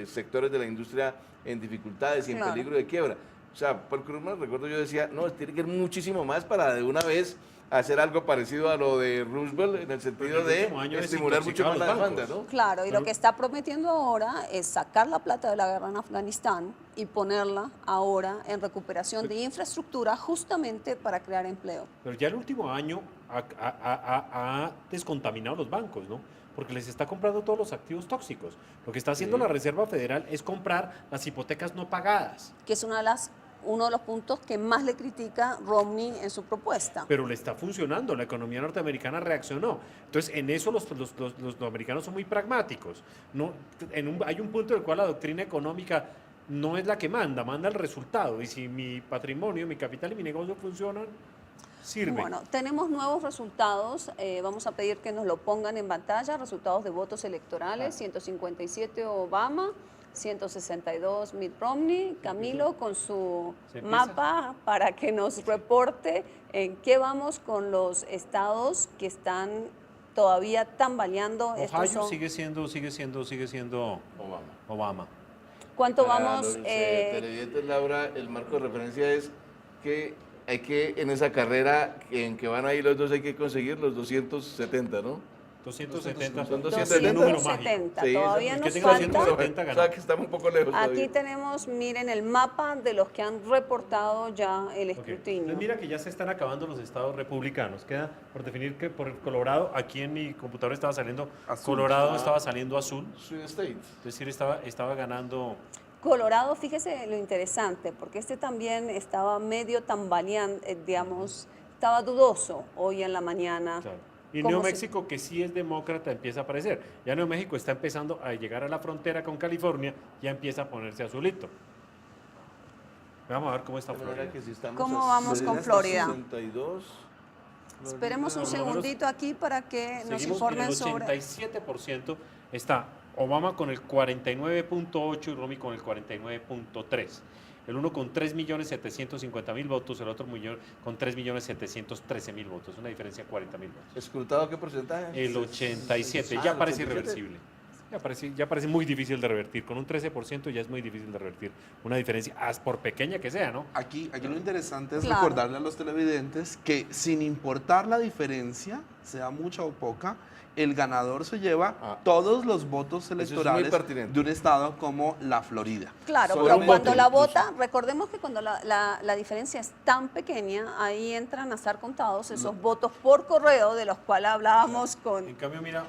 sectores de la industria en dificultades y en Claro. peligro de quiebra. O sea, Paul Krugman, recuerdo yo decía, no, tiene que ir muchísimo más para de una vez hacer algo parecido a lo de Roosevelt en el sentido Pero el de último año estimular mucho desintoxicaba más la los demanda, bancos. ¿no? claro, y Pero- lo que está prometiendo ahora es sacar la plata de la guerra en Afganistán y ponerla ahora en recuperación de infraestructura justamente para crear empleo. Pero ya el último año ha descontaminado los bancos, ¿no? Porque les está comprando todos los activos tóxicos. Lo que está haciendo Sí. la Reserva Federal es comprar las hipotecas no pagadas. Que es una de las uno de los puntos que más le critica Romney en su propuesta. Pero le está funcionando, la economía norteamericana reaccionó. Entonces, en eso los norteamericanos son muy pragmáticos. No, hay un punto en el cual la doctrina económica no es la que manda, manda el resultado. Y si mi patrimonio, mi capital y mi negocio funcionan, sirve. Bueno, tenemos nuevos resultados, vamos a pedir que nos lo pongan en pantalla, resultados de votos electorales, 157 Obama, 162 Mitt Romney. Camilo con su mapa para que nos reporte en qué vamos con los estados que están todavía tambaleando. Ohio sigue siendo Obama. ¿Cuánto Para vamos? los televidentes, Laura, el marco de referencia es que hay que, en esa carrera en que van ahí los dos, hay que conseguir los 270, ¿no? 270. Son 270. Número 270, mágico. todavía el que nos tenga falta. 270 O gana. sea, que estamos un poco lejos Aquí todavía. tenemos, miren, el mapa de los que han reportado ya el Ok. escrutinio. Entonces mira que ya se están acabando los estados republicanos. Queda por definir que por Colorado, aquí en mi computadora estaba saliendo Azul. Colorado, estaba saliendo azul. Swing States. Es decir, estaba ganando. Colorado, fíjese lo interesante, porque este también estaba medio tambaleando, digamos, estaba dudoso hoy en la mañana. Claro. Y ¿Cómo Nuevo se- México, que sí es demócrata, empieza a aparecer. Ya Nuevo México está empezando a llegar a la frontera con California, ya empieza a ponerse azulito. Vamos a ver cómo está De manera Florida. que si estamos ¿Cómo a vamos con Florida? 62, Esperemos un Por lo menos segundito aquí para que nos Seguimos en informen el sobre... 87%, está Obama con el 49.8 y Romney con el 49.3. El uno con 3.750.000 votos, el otro con 3.713.000 votos. Una diferencia de 40.000 votos. ¿escrutado qué porcentaje? El 87 Ah, ya el parece 87. irreversible. Ya parece muy difícil de revertir. Con un 13% ya es muy difícil de revertir una diferencia, por pequeña que sea, ¿no? Aquí lo interesante es Claro. recordarle a los televidentes que sin importar la diferencia, sea mucha o poca, el ganador se lleva todos los votos es muy electorales pertinente. de un estado como la Florida. Claro, Solo pero un cuando voto, la incluso. vota, recordemos que cuando la diferencia es tan pequeña, ahí entran a ser contados esos votos por correo de los cuales hablábamos En con... cambio, mira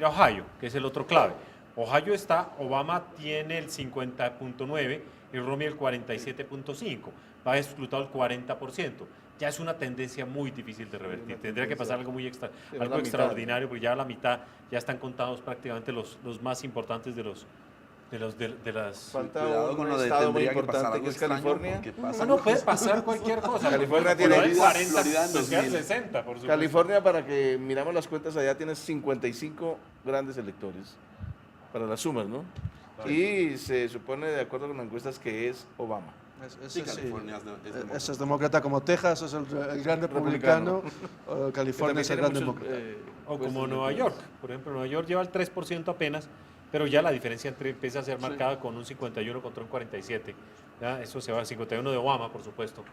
Ohio, que es el otro clave. Ohio Obama tiene el 50.9 y Romney el 47.5. Va a escrutar el 40%. Ya es una tendencia muy difícil de revertir. Tendría que pasar algo muy la algo mitad. extraordinario, porque ya a la mitad ya están contados prácticamente los más importantes de las... Falta Cuidado un con lo de estado muy tendría que pasar importante algo que es extraño, California. porque pasa Bueno, puede cosas. pasar cualquier cosa. California Pero tiene- el 40, Florida en pues ya el 2000. 60, por supuesto. California, para que miramos las cuentas, allá tienes 55 grandes electores para las sumas, ¿no? Y se supone, de acuerdo con las encuestas, que es Obama. Sí, California es demócrata. Ese es demócrata como Texas, es el gran republicano, California es el gran demócrata. O como Nueva York. Por ejemplo, Nueva York lleva el 3% apenas, pero ya la diferencia empieza a ser marcada con un 51 contra un 47. ¿Ya? Eso se va al 51 de Obama, por supuesto.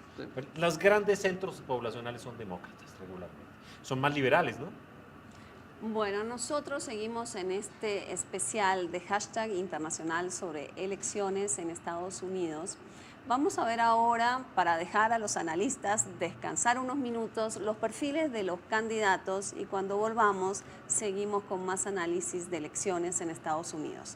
Los grandes centros poblacionales son demócratas regularmente. Son más liberales, ¿no? Bueno, nosotros seguimos en este especial de hashtag internacional sobre elecciones en Estados Unidos. Vamos a ver ahora, para dejar a los analistas descansar unos minutos, los perfiles de los candidatos y cuando volvamos seguimos con más análisis de elecciones en Estados Unidos.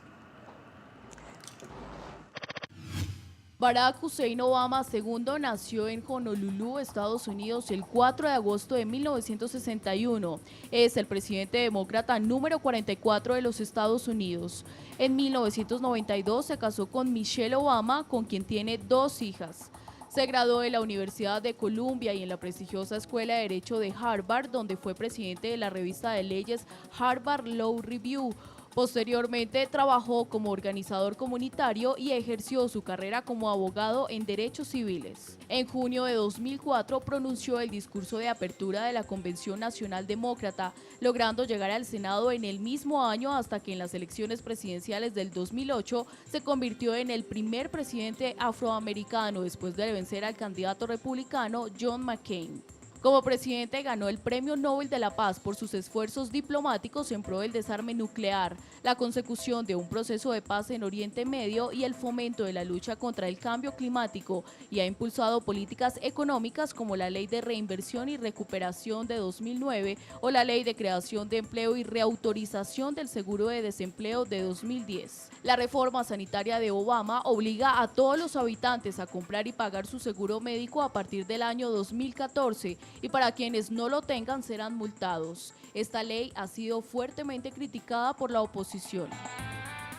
Barack Hussein Obama II nació en Honolulu, Estados Unidos, el 4 de agosto de 1961. Es el presidente demócrata número 44 de los Estados Unidos. En 1992 se casó con Michelle Obama, con quien tiene 2 hijas. Se graduó de la Universidad de Columbia y en la prestigiosa Escuela de Derecho de Harvard, donde fue presidente de la revista de leyes Harvard Law Review. Posteriormente trabajó como organizador comunitario y ejerció su carrera como abogado en derechos civiles. En junio de 2004 pronunció el discurso de apertura de la Convención Nacional Demócrata, logrando llegar al Senado en el mismo año hasta que en las elecciones presidenciales del 2008 se convirtió en el primer presidente afroamericano después de vencer al candidato republicano John McCain. Como presidente ganó el Premio Nobel de la Paz por sus esfuerzos diplomáticos en pro del desarme nuclear, la consecución de un proceso de paz en Oriente Medio y el fomento de la lucha contra el cambio climático, y ha impulsado políticas económicas como la Ley de Reinversión y Recuperación de 2009 o la Ley de Creación de Empleo y Reautorización del Seguro de Desempleo de 2010. La reforma sanitaria de Obama obliga a todos los habitantes a comprar y pagar su seguro médico a partir del año 2014, y para quienes no lo tengan serán multados. Esta ley ha sido fuertemente criticada por la oposición.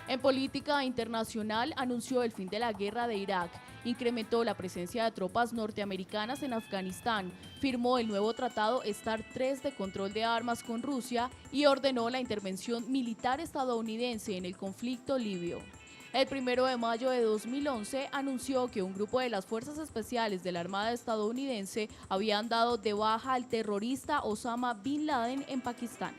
En política internacional, anunció el fin de la guerra de Irak, incrementó la presencia de tropas norteamericanas en Afganistán, firmó el nuevo tratado START III de control de armas con Rusia y ordenó la intervención militar estadounidense en el conflicto libio. El 1 de mayo de 2011 anunció que un grupo de las Fuerzas Especiales de la Armada estadounidense habían dado de baja al terrorista Osama Bin Laden en Pakistán.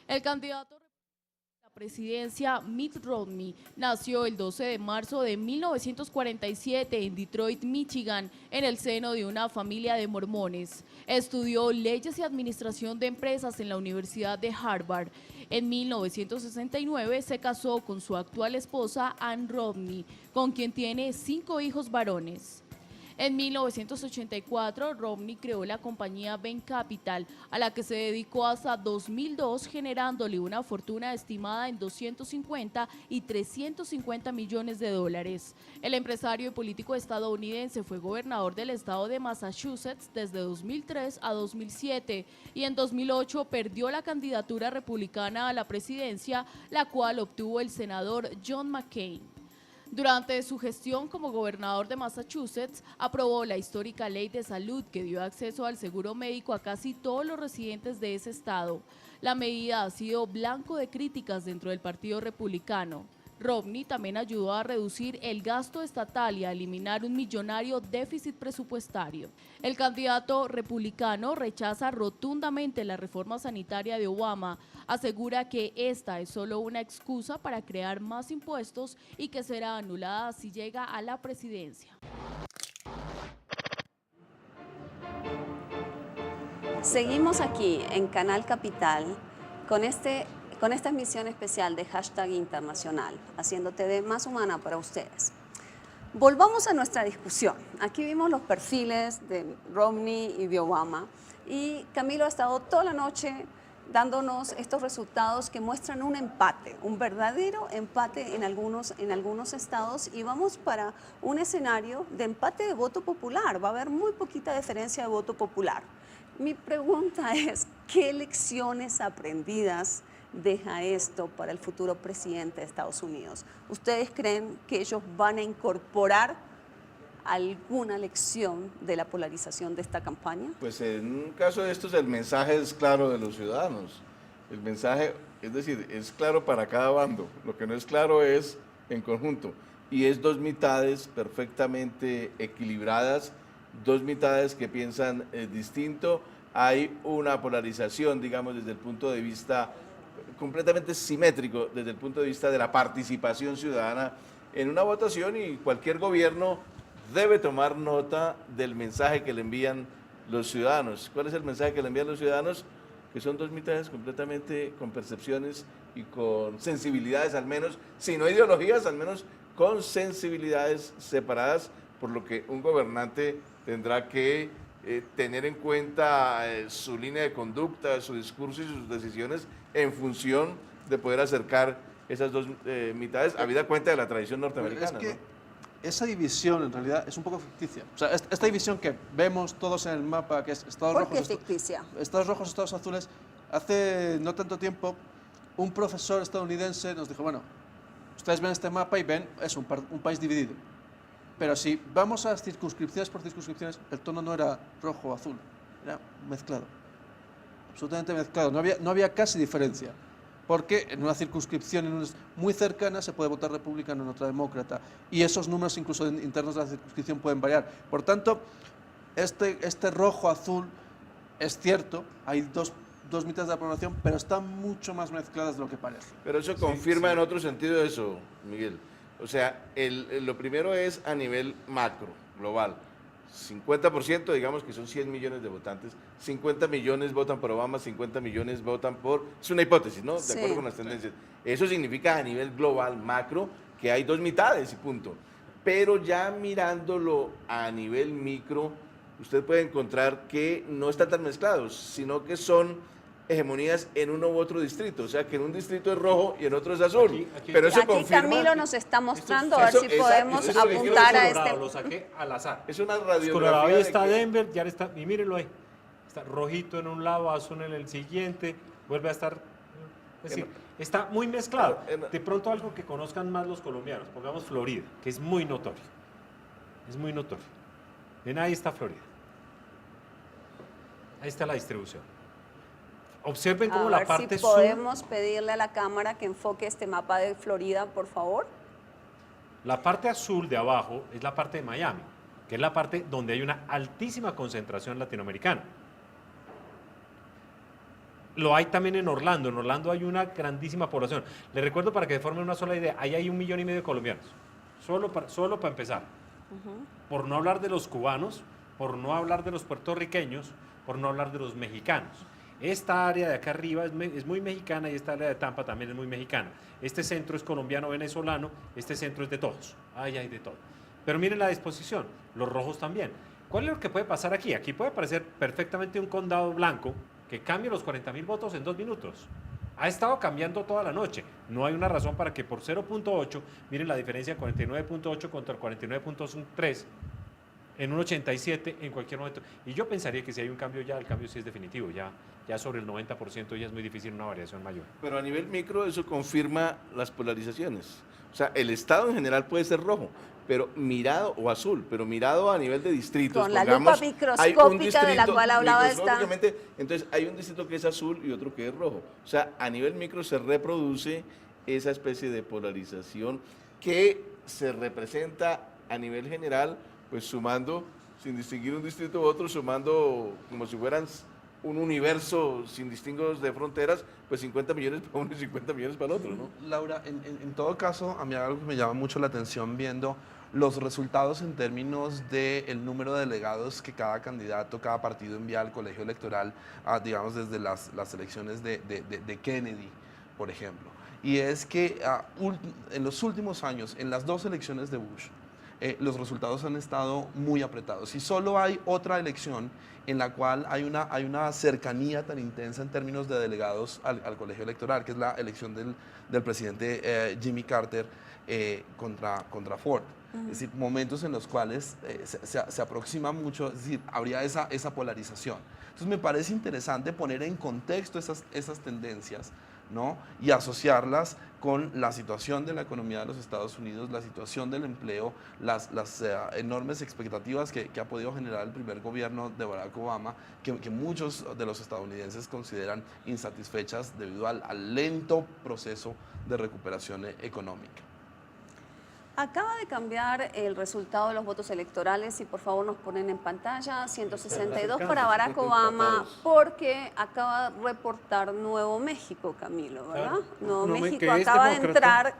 El candidato a la presidencia Mitt Romney nació el 12 de marzo de 1947 en Detroit, Michigan, en el seno de una familia de mormones. Estudió leyes y administración de empresas en la Universidad de Harvard. En 1969 se casó con su actual esposa Ann Romney, con quien tiene 5 hijos varones. En 1984, Romney creó la compañía Bain Capital, a la que se dedicó hasta 2002, generándole una fortuna estimada en 250 y 350 millones de dólares. El empresario y político estadounidense fue gobernador del estado de Massachusetts desde 2003 a 2007 y en 2008 perdió la candidatura republicana a la presidencia, la cual obtuvo el senador John McCain. Durante su gestión como gobernador de Massachusetts, aprobó la histórica ley de salud que dio acceso al seguro médico a casi todos los residentes de ese estado. La medida ha sido blanco de críticas dentro del Partido Republicano. Romney también ayudó a reducir el gasto estatal y a eliminar un millonario déficit presupuestario. El candidato republicano rechaza rotundamente la reforma sanitaria de Obama, asegura que esta es solo una excusa para crear más impuestos y que será anulada si llega a la presidencia. Seguimos aquí en Canal Capital con esta emisión especial de Hashtag Internacional, haciendo TV más humana para ustedes. Volvamos a nuestra discusión. Aquí vimos los perfiles de Romney y de Obama y Camilo ha estado toda la noche dándonos estos resultados que muestran un empate, un verdadero empate en algunos estados, y vamos para un escenario de empate de voto popular. Va a haber muy poquita diferencia de voto popular. Mi pregunta es, ¿qué lecciones aprendidas deja esto para el futuro presidente de Estados Unidos? ¿Ustedes creen que ellos van a incorporar alguna lección de la polarización de esta campaña? Pues en un caso de estos el mensaje es claro de los ciudadanos. El mensaje, es decir, es claro para cada bando. Lo que no es claro es en conjunto. Y es dos mitades perfectamente equilibradas, dos mitades que piensan distinto. Hay una polarización, digamos, desde el punto de vista completamente simétrico, desde el punto de vista de la participación ciudadana en una votación, y cualquier gobierno debe tomar nota del mensaje que le envían los ciudadanos. ¿Cuál es el mensaje que le envían los ciudadanos? Que son dos mitades completamente con percepciones y con sensibilidades, al menos, si no ideologías, al menos con sensibilidades separadas, por lo que un gobernante tendrá que tener en cuenta su línea de conducta, su discurso y sus decisiones en función de poder acercar esas dos mitades, habida cuenta de la tradición norteamericana. Es que ¿no? esa división en realidad es un poco ficticia. O sea, esta división que vemos todos en el mapa, que es Estados ¿Por Rojos, qué ficticia? Estados Rojos, Estados Azules, hace no tanto tiempo un profesor estadounidense nos dijo, bueno, ustedes ven este mapa y ven, es un país dividido. Pero si vamos a circunscripciones por circunscripciones, el tono no era rojo o azul, era mezclado, absolutamente mezclado, no había casi diferencia. Porque en una circunscripción muy cercana se puede votar republicano, en otra demócrata, y esos números incluso internos de la circunscripción pueden variar. Por tanto, este rojo-azul es cierto, hay dos mitades de la población, pero están mucho más mezcladas de lo que parece. Pero eso confirma en otro sentido eso, Miguel. O sea, lo primero es a nivel macro, global. 50%, digamos que son 100 millones de votantes, 50 millones votan por Obama, 50 millones votan por... Es una hipótesis, ¿no? De Sí. acuerdo con las tendencias. Eso significa a nivel global, macro, que hay dos mitades y punto. Pero ya mirándolo a nivel micro, usted puede encontrar que no están tan mezclados, sino que son hegemonías en uno u otro distrito. O sea, que en un distrito es rojo y en otro es azul. Pero eso Aquí confirma... Camilo nos está mostrando, a ver eso- si exacto, podemos eso es lo que quiero apuntar a decir, este... Lo saqué al azar. Es una Pues radiografía Colorado ahí de está que- Denver, ya está, y mírenlo ahí. Está rojito en un lado, azul en el siguiente, vuelve a estar. Es decir, está muy mezclado. De pronto algo que conozcan más los colombianos, pongamos Florida, que es muy notorio. Es muy notorio. Ven, ahí está Florida. Ahí está la distribución. Observen cómo A la ver parte si sur, podemos pedirle a la cámara que enfoque este mapa de Florida, por favor. la parte azul de abajo es la parte de Miami, que es la parte donde hay una altísima concentración latinoamericana. Lo hay también en Orlando. En Orlando hay una grandísima población. Les recuerdo para que se formen una sola idea, ahí hay 1,5 millones de colombianos, solo para empezar. Por no hablar de los cubanos, por no hablar de los puertorriqueños, por no hablar de los mexicanos. Esta área de acá arriba es muy mexicana y esta área de Tampa también es muy mexicana. Este centro es colombiano-venezolano, este centro es de todos. Ahí hay de todo. Pero miren la disposición, los rojos también. ¿Cuál es lo que puede pasar aquí? Aquí puede aparecer perfectamente un condado blanco que cambie los 40.000 votos en 2 minutos. Ha estado cambiando toda la noche. No hay una razón para que por 0.8, miren la diferencia, 49.8 contra el 49.3, en un 87 en cualquier momento. Y yo pensaría que si hay un cambio ya, el cambio sí es definitivo. Ya sobre el 90% ya es muy difícil una variación mayor. Pero a nivel micro eso confirma las polarizaciones. O sea, el estado en general puede ser rojo, pero mirado, o azul, pero mirado a nivel de distritos. Con la pongamos, lupa hay un microscópica de la cual hablaba esta... microscópicamente, entonces hay un distrito que es azul y otro que es rojo. O sea, a nivel micro se reproduce esa especie de polarización que se representa a nivel general, pues sumando, sin distinguir un distrito u otro, sumando como si fueran un universo sin distingos de fronteras, pues 50 millones para uno y 50 millones para el otro, ¿no? Laura, en todo caso, a mí hay algo que me llama mucho la atención viendo los resultados en términos del número de delegados que cada candidato, cada partido envía al colegio electoral, digamos, desde las elecciones de Kennedy, por ejemplo. Y es que en los últimos años, en las dos elecciones de Bush, los resultados han estado muy apretados. Y solo hay otra elección en la cual hay una cercanía tan intensa en términos de delegados al colegio electoral, que es la elección del presidente Jimmy Carter contra Ford. Es decir, momentos en los cuales se aproxima mucho, es decir, habría esa polarización. Entonces me parece interesante poner en contexto esas tendencias, ¿no? Y asociarlas con la situación de la economía de los Estados Unidos, la situación del empleo, las enormes expectativas que ha podido generar el primer gobierno de Barack Obama, que muchos de los estadounidenses consideran insatisfechas debido al lento proceso de recuperación económica. Acaba de cambiar el resultado de los votos electorales, si por favor nos ponen en pantalla, 162 para Barack Obama, porque acaba de reportar Nuevo México, Camilo, ¿verdad? Claro. Nuevo Nuevo México que es acaba de demócrata. entrar,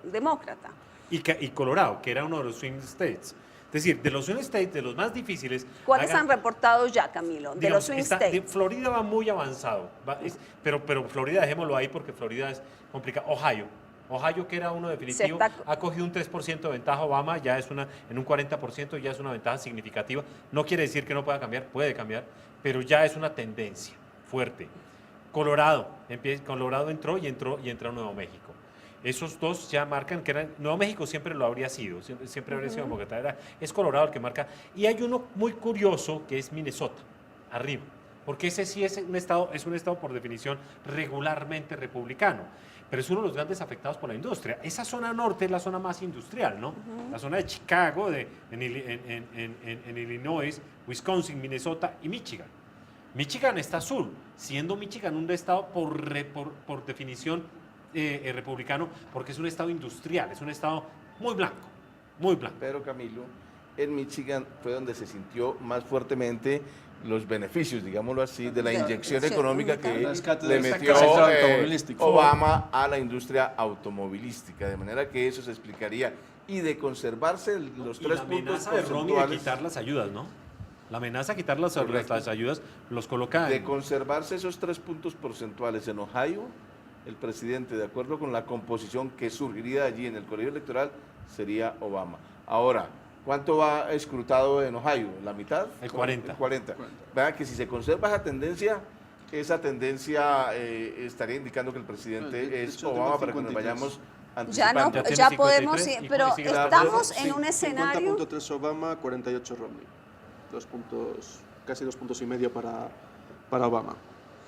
demócrata. Y Colorado, que era uno de los swing states. Es decir, de los swing states, de los más difíciles. ¿Cuáles han reportado ya, Camilo? De digamos, los swing está- states. Florida va muy avanzado, pero Florida dejémoslo ahí porque Florida es complicado. Ohio, que era uno definitivo, ha cogido un 3% de ventaja Obama, ya es en un 40% ya es una ventaja significativa. No quiere decir que no pueda cambiar, puede cambiar, pero ya es una tendencia fuerte. Colorado entró y entra Nuevo México. Esos dos ya marcan que Nuevo México siempre lo habría sido, siempre habría sido Bogotá, es Colorado el que marca. Y hay uno muy curioso que es Minnesota, arriba, porque ese sí es un estado por definición regularmente republicano, pero es uno de los grandes afectados por la industria. Esa zona norte es la zona más industrial, ¿no? La zona de Chicago, en Illinois, Wisconsin, Minnesota y Michigan. Michigan está azul, siendo Michigan un estado por definición republicano, porque es un estado industrial, es un estado muy blanco, muy blanco. Pero Camilo, en Michigan fue donde se sintió más fuertemente los beneficios, digámoslo así, de la Sí, inyección sí, económica que el rescate le del metió sector automovilístico. Obama a la industria automovilística. De manera que eso se explicaría. Y de conservarse los Y tres la puntos amenaza de Romney de porcentuales, quitar las ayudas, ¿no? La amenaza de quitar las Correcto. ayudas los coloca de en... conservarse esos 3 puntos porcentuales en Ohio, el presidente, de acuerdo con la composición que surgiría allí en el colegio electoral, sería Obama. Ahora, ¿cuánto va escrutado en Ohio? ¿La mitad? El 40. El 40. Vean que si se conserva esa tendencia estaría indicando que el presidente De es hecho, Obama, tengo para que nos 53. vayamos Ya no, anticipando. Ya tiene ya 53, podemos, ¿y ir, pero cuál sigue? estamos en un escenario. 50.3 Obama, 48 Romney. 2 puntos, casi 2 puntos y medio para Obama.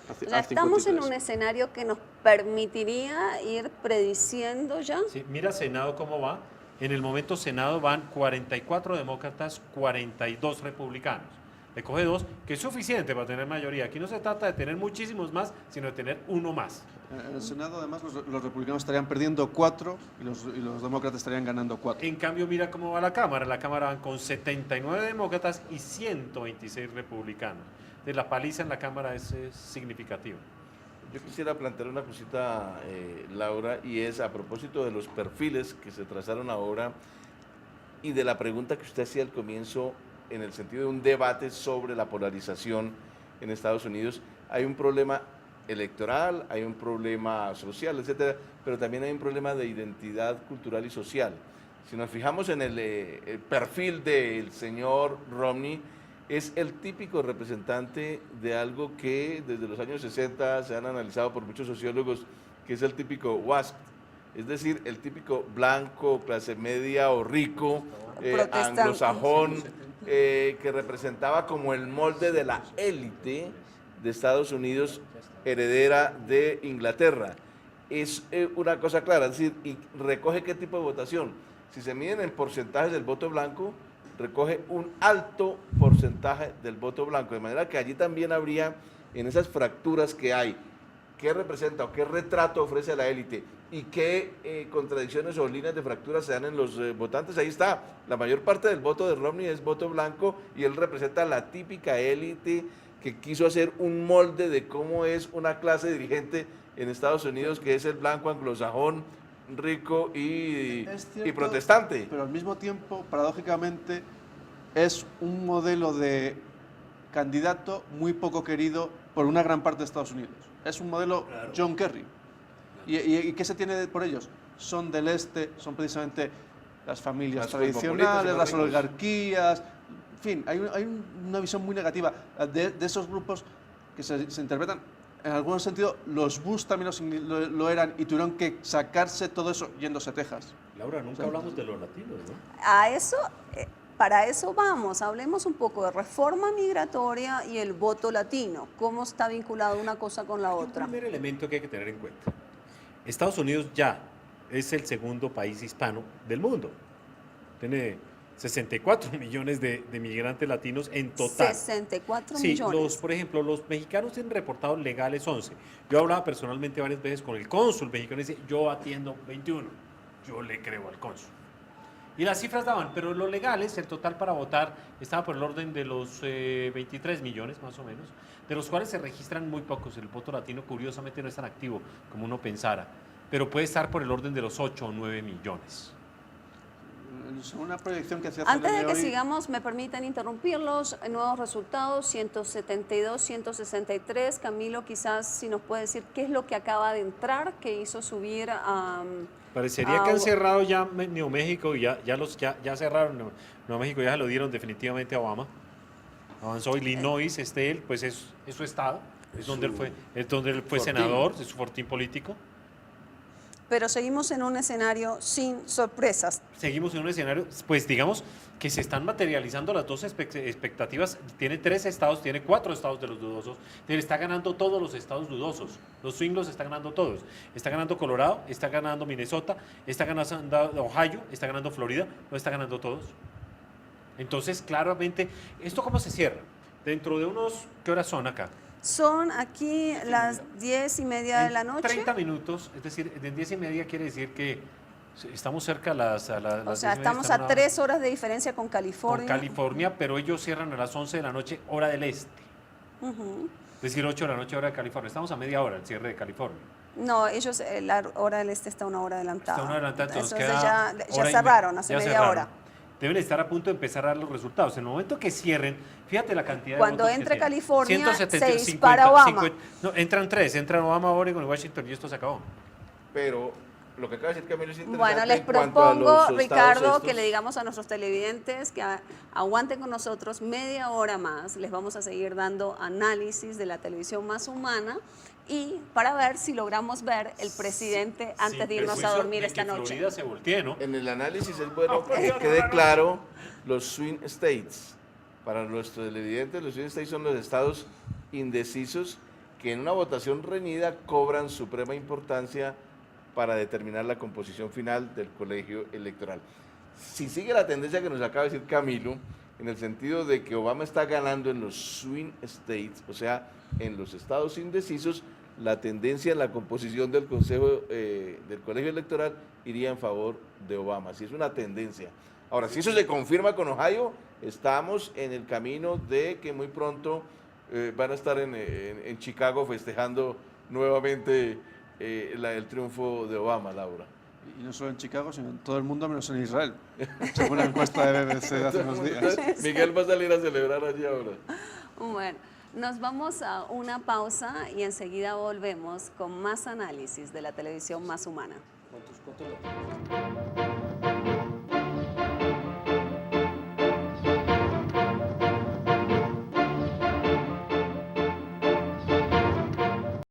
O sea, estamos en un escenario que nos permitiría ir prediciendo ya. Sí, mira Senado cómo va. En el momento Senado van 44 demócratas, 42 republicanos. Le coge 2, que es suficiente para tener mayoría. Aquí no se trata de tener muchísimos más, sino de tener uno más. En el Senado, además, los republicanos estarían perdiendo 4 y los demócratas estarían ganando 4. En cambio, mira cómo va la Cámara. La Cámara van con 79 demócratas y 126 republicanos. Entonces, la paliza en la Cámara es significativa. Yo quisiera plantear una cosita, Laura, y es a propósito de los perfiles que se trazaron ahora y de la pregunta que usted hacía al comienzo en el sentido de un debate sobre la polarización en Estados Unidos. Hay un problema electoral, hay un problema social, etcétera, pero también hay un problema de identidad cultural y social. Si nos fijamos en el perfil del señor Romney, es el típico representante de algo que desde los años 60 se han analizado por muchos sociólogos, que es el típico WASP, es decir, el típico blanco, clase media o rico, Protestante. anglosajón, que representaba como el molde de la élite de Estados Unidos, heredera de Inglaterra. Es una cosa clara, es decir, y recoge qué tipo de votación. Si se miden en porcentajes del voto blanco, recoge un alto porcentaje del voto blanco, de manera que allí también habría, en esas fracturas que hay, qué representa o qué retrato ofrece la élite y qué contradicciones o líneas de fractura se dan en los votantes. Ahí está, la mayor parte del voto de Romney es voto blanco y él representa la típica élite que quiso hacer un molde de cómo es una clase dirigente en Estados Unidos, que es el blanco anglosajón, rico y protestante. Pero al mismo tiempo, paradójicamente, es un modelo de candidato muy poco querido por una gran parte de Estados Unidos. Es un modelo John Kerry. ¿Y qué se tiene por ellos? Son del este, son precisamente las familias Las cosmopolitas tradicionales, y las los ricos. oligarquías. En fin, hay una visión muy negativa de esos grupos que se interpretan. En algún sentido, los Bush también lo eran y tuvieron que sacarse todo eso yéndose a Texas. Laura, nunca hablamos de los latinos, ¿no? A eso, para eso vamos. Hablemos un poco de reforma migratoria y el voto latino. ¿Cómo está vinculado una cosa con la Un otra? primer elemento que hay que tener en cuenta. Estados Unidos ya es el segundo país hispano del mundo. Tiene 64 millones de migrantes latinos en total. 64 Sí, millones. por ejemplo, los mexicanos tienen reportados legales 11. Yo hablaba personalmente varias veces con el cónsul mexicano y dice, yo atiendo 21. Yo le creo al cónsul. Y las cifras daban, pero los legales, el total para votar estaba por el orden de los 23 millones más o menos, de los cuales se registran muy pocos. El voto latino curiosamente no es tan activo como uno pensara, pero puede estar por el orden de los 8 o 9 millones. Según una proyección que hacía Antes de que hoy, sigamos, me permiten interrumpirlos. Nuevos resultados, 172, 163. Camilo, quizás si nos puede decir qué es lo que acaba de entrar, que hizo subir a... Parecería que han cerrado ya Nuevo México y ya cerraron. Nuevo México ya se lo dieron definitivamente a Obama. Avanzó Illinois, él, pues es su estado, es donde él fue senador, es su fortín político. Pero seguimos en un escenario sin sorpresas. Seguimos en un escenario, pues digamos que se están materializando las dos expectativas. Tiene 3 estados, tiene 4 estados de los dudosos. Está ganando todos los estados dudosos. Los swing los está ganando todos. Está ganando Colorado, está ganando Minnesota, está ganando Ohio, está ganando Florida, lo está ganando todos. Entonces, claramente, ¿esto cómo se cierra? Dentro de unos, ¿qué horas son acá? Son aquí las 10:30 de la noche. 30 minutos, es decir, en 10:30 quiere decir que Sí, estamos cerca a las O sea, 10:30, estamos a 3 horas de diferencia con con California. California, pero ellos cierran a las 11 de la noche, hora del este. Ujú. Es decir, 8 de la noche, hora de California. Estamos a media hora el cierre de California. No, ellos, la hora del este está una hora adelantada. Está una hora adelantada, entonces Entonces queda ya hora y cerraron, hace ya media cerraron. hora. Deben estar a punto de empezar a dar los resultados. En el momento que cierren, fíjate la cantidad de Cuando votos que entre tienen. California, 170, 6 50, para Obama. 50, no, entran 3, entran Obama, Oregon y Washington y esto se acabó. Pero lo que acaba de decir Camilo es interesante. Bueno, les en cuanto a propongo, los estados Ricardo, estos. que le digamos a nuestros televidentes que aguanten con nosotros media hora más. Les vamos a seguir dando análisis de la televisión más humana y para ver si logramos ver el presidente antes Sin de irnos a perjuicio dormir de esta que noche. Florida se voltee, ¿no? En el análisis es bueno pues, que no, quede no. claro los swing states. Para nuestros televidentes, los swing states son los estados indecisos que en una votación reñida cobran suprema importancia para determinar la composición final del colegio electoral. Si sigue la tendencia que nos acaba de decir Camilo, en el sentido de que Obama está ganando en los swing states, o sea, en los estados indecisos, la tendencia en la composición del consejo del colegio electoral iría en favor de Obama. Si es una tendencia. Ahora, si eso se confirma con Ohio, estamos en el camino de que muy pronto van a estar en Chicago festejando nuevamente el triunfo de Obama, Laura. Y no solo en Chicago, sino en todo el mundo, menos en Israel. Según la encuesta de BBC de hace unos días. Entonces, Miguel va a salir a celebrar allí ahora. Bueno, nos vamos a una pausa y enseguida volvemos con más análisis de la televisión más humana. ¿Cuántos?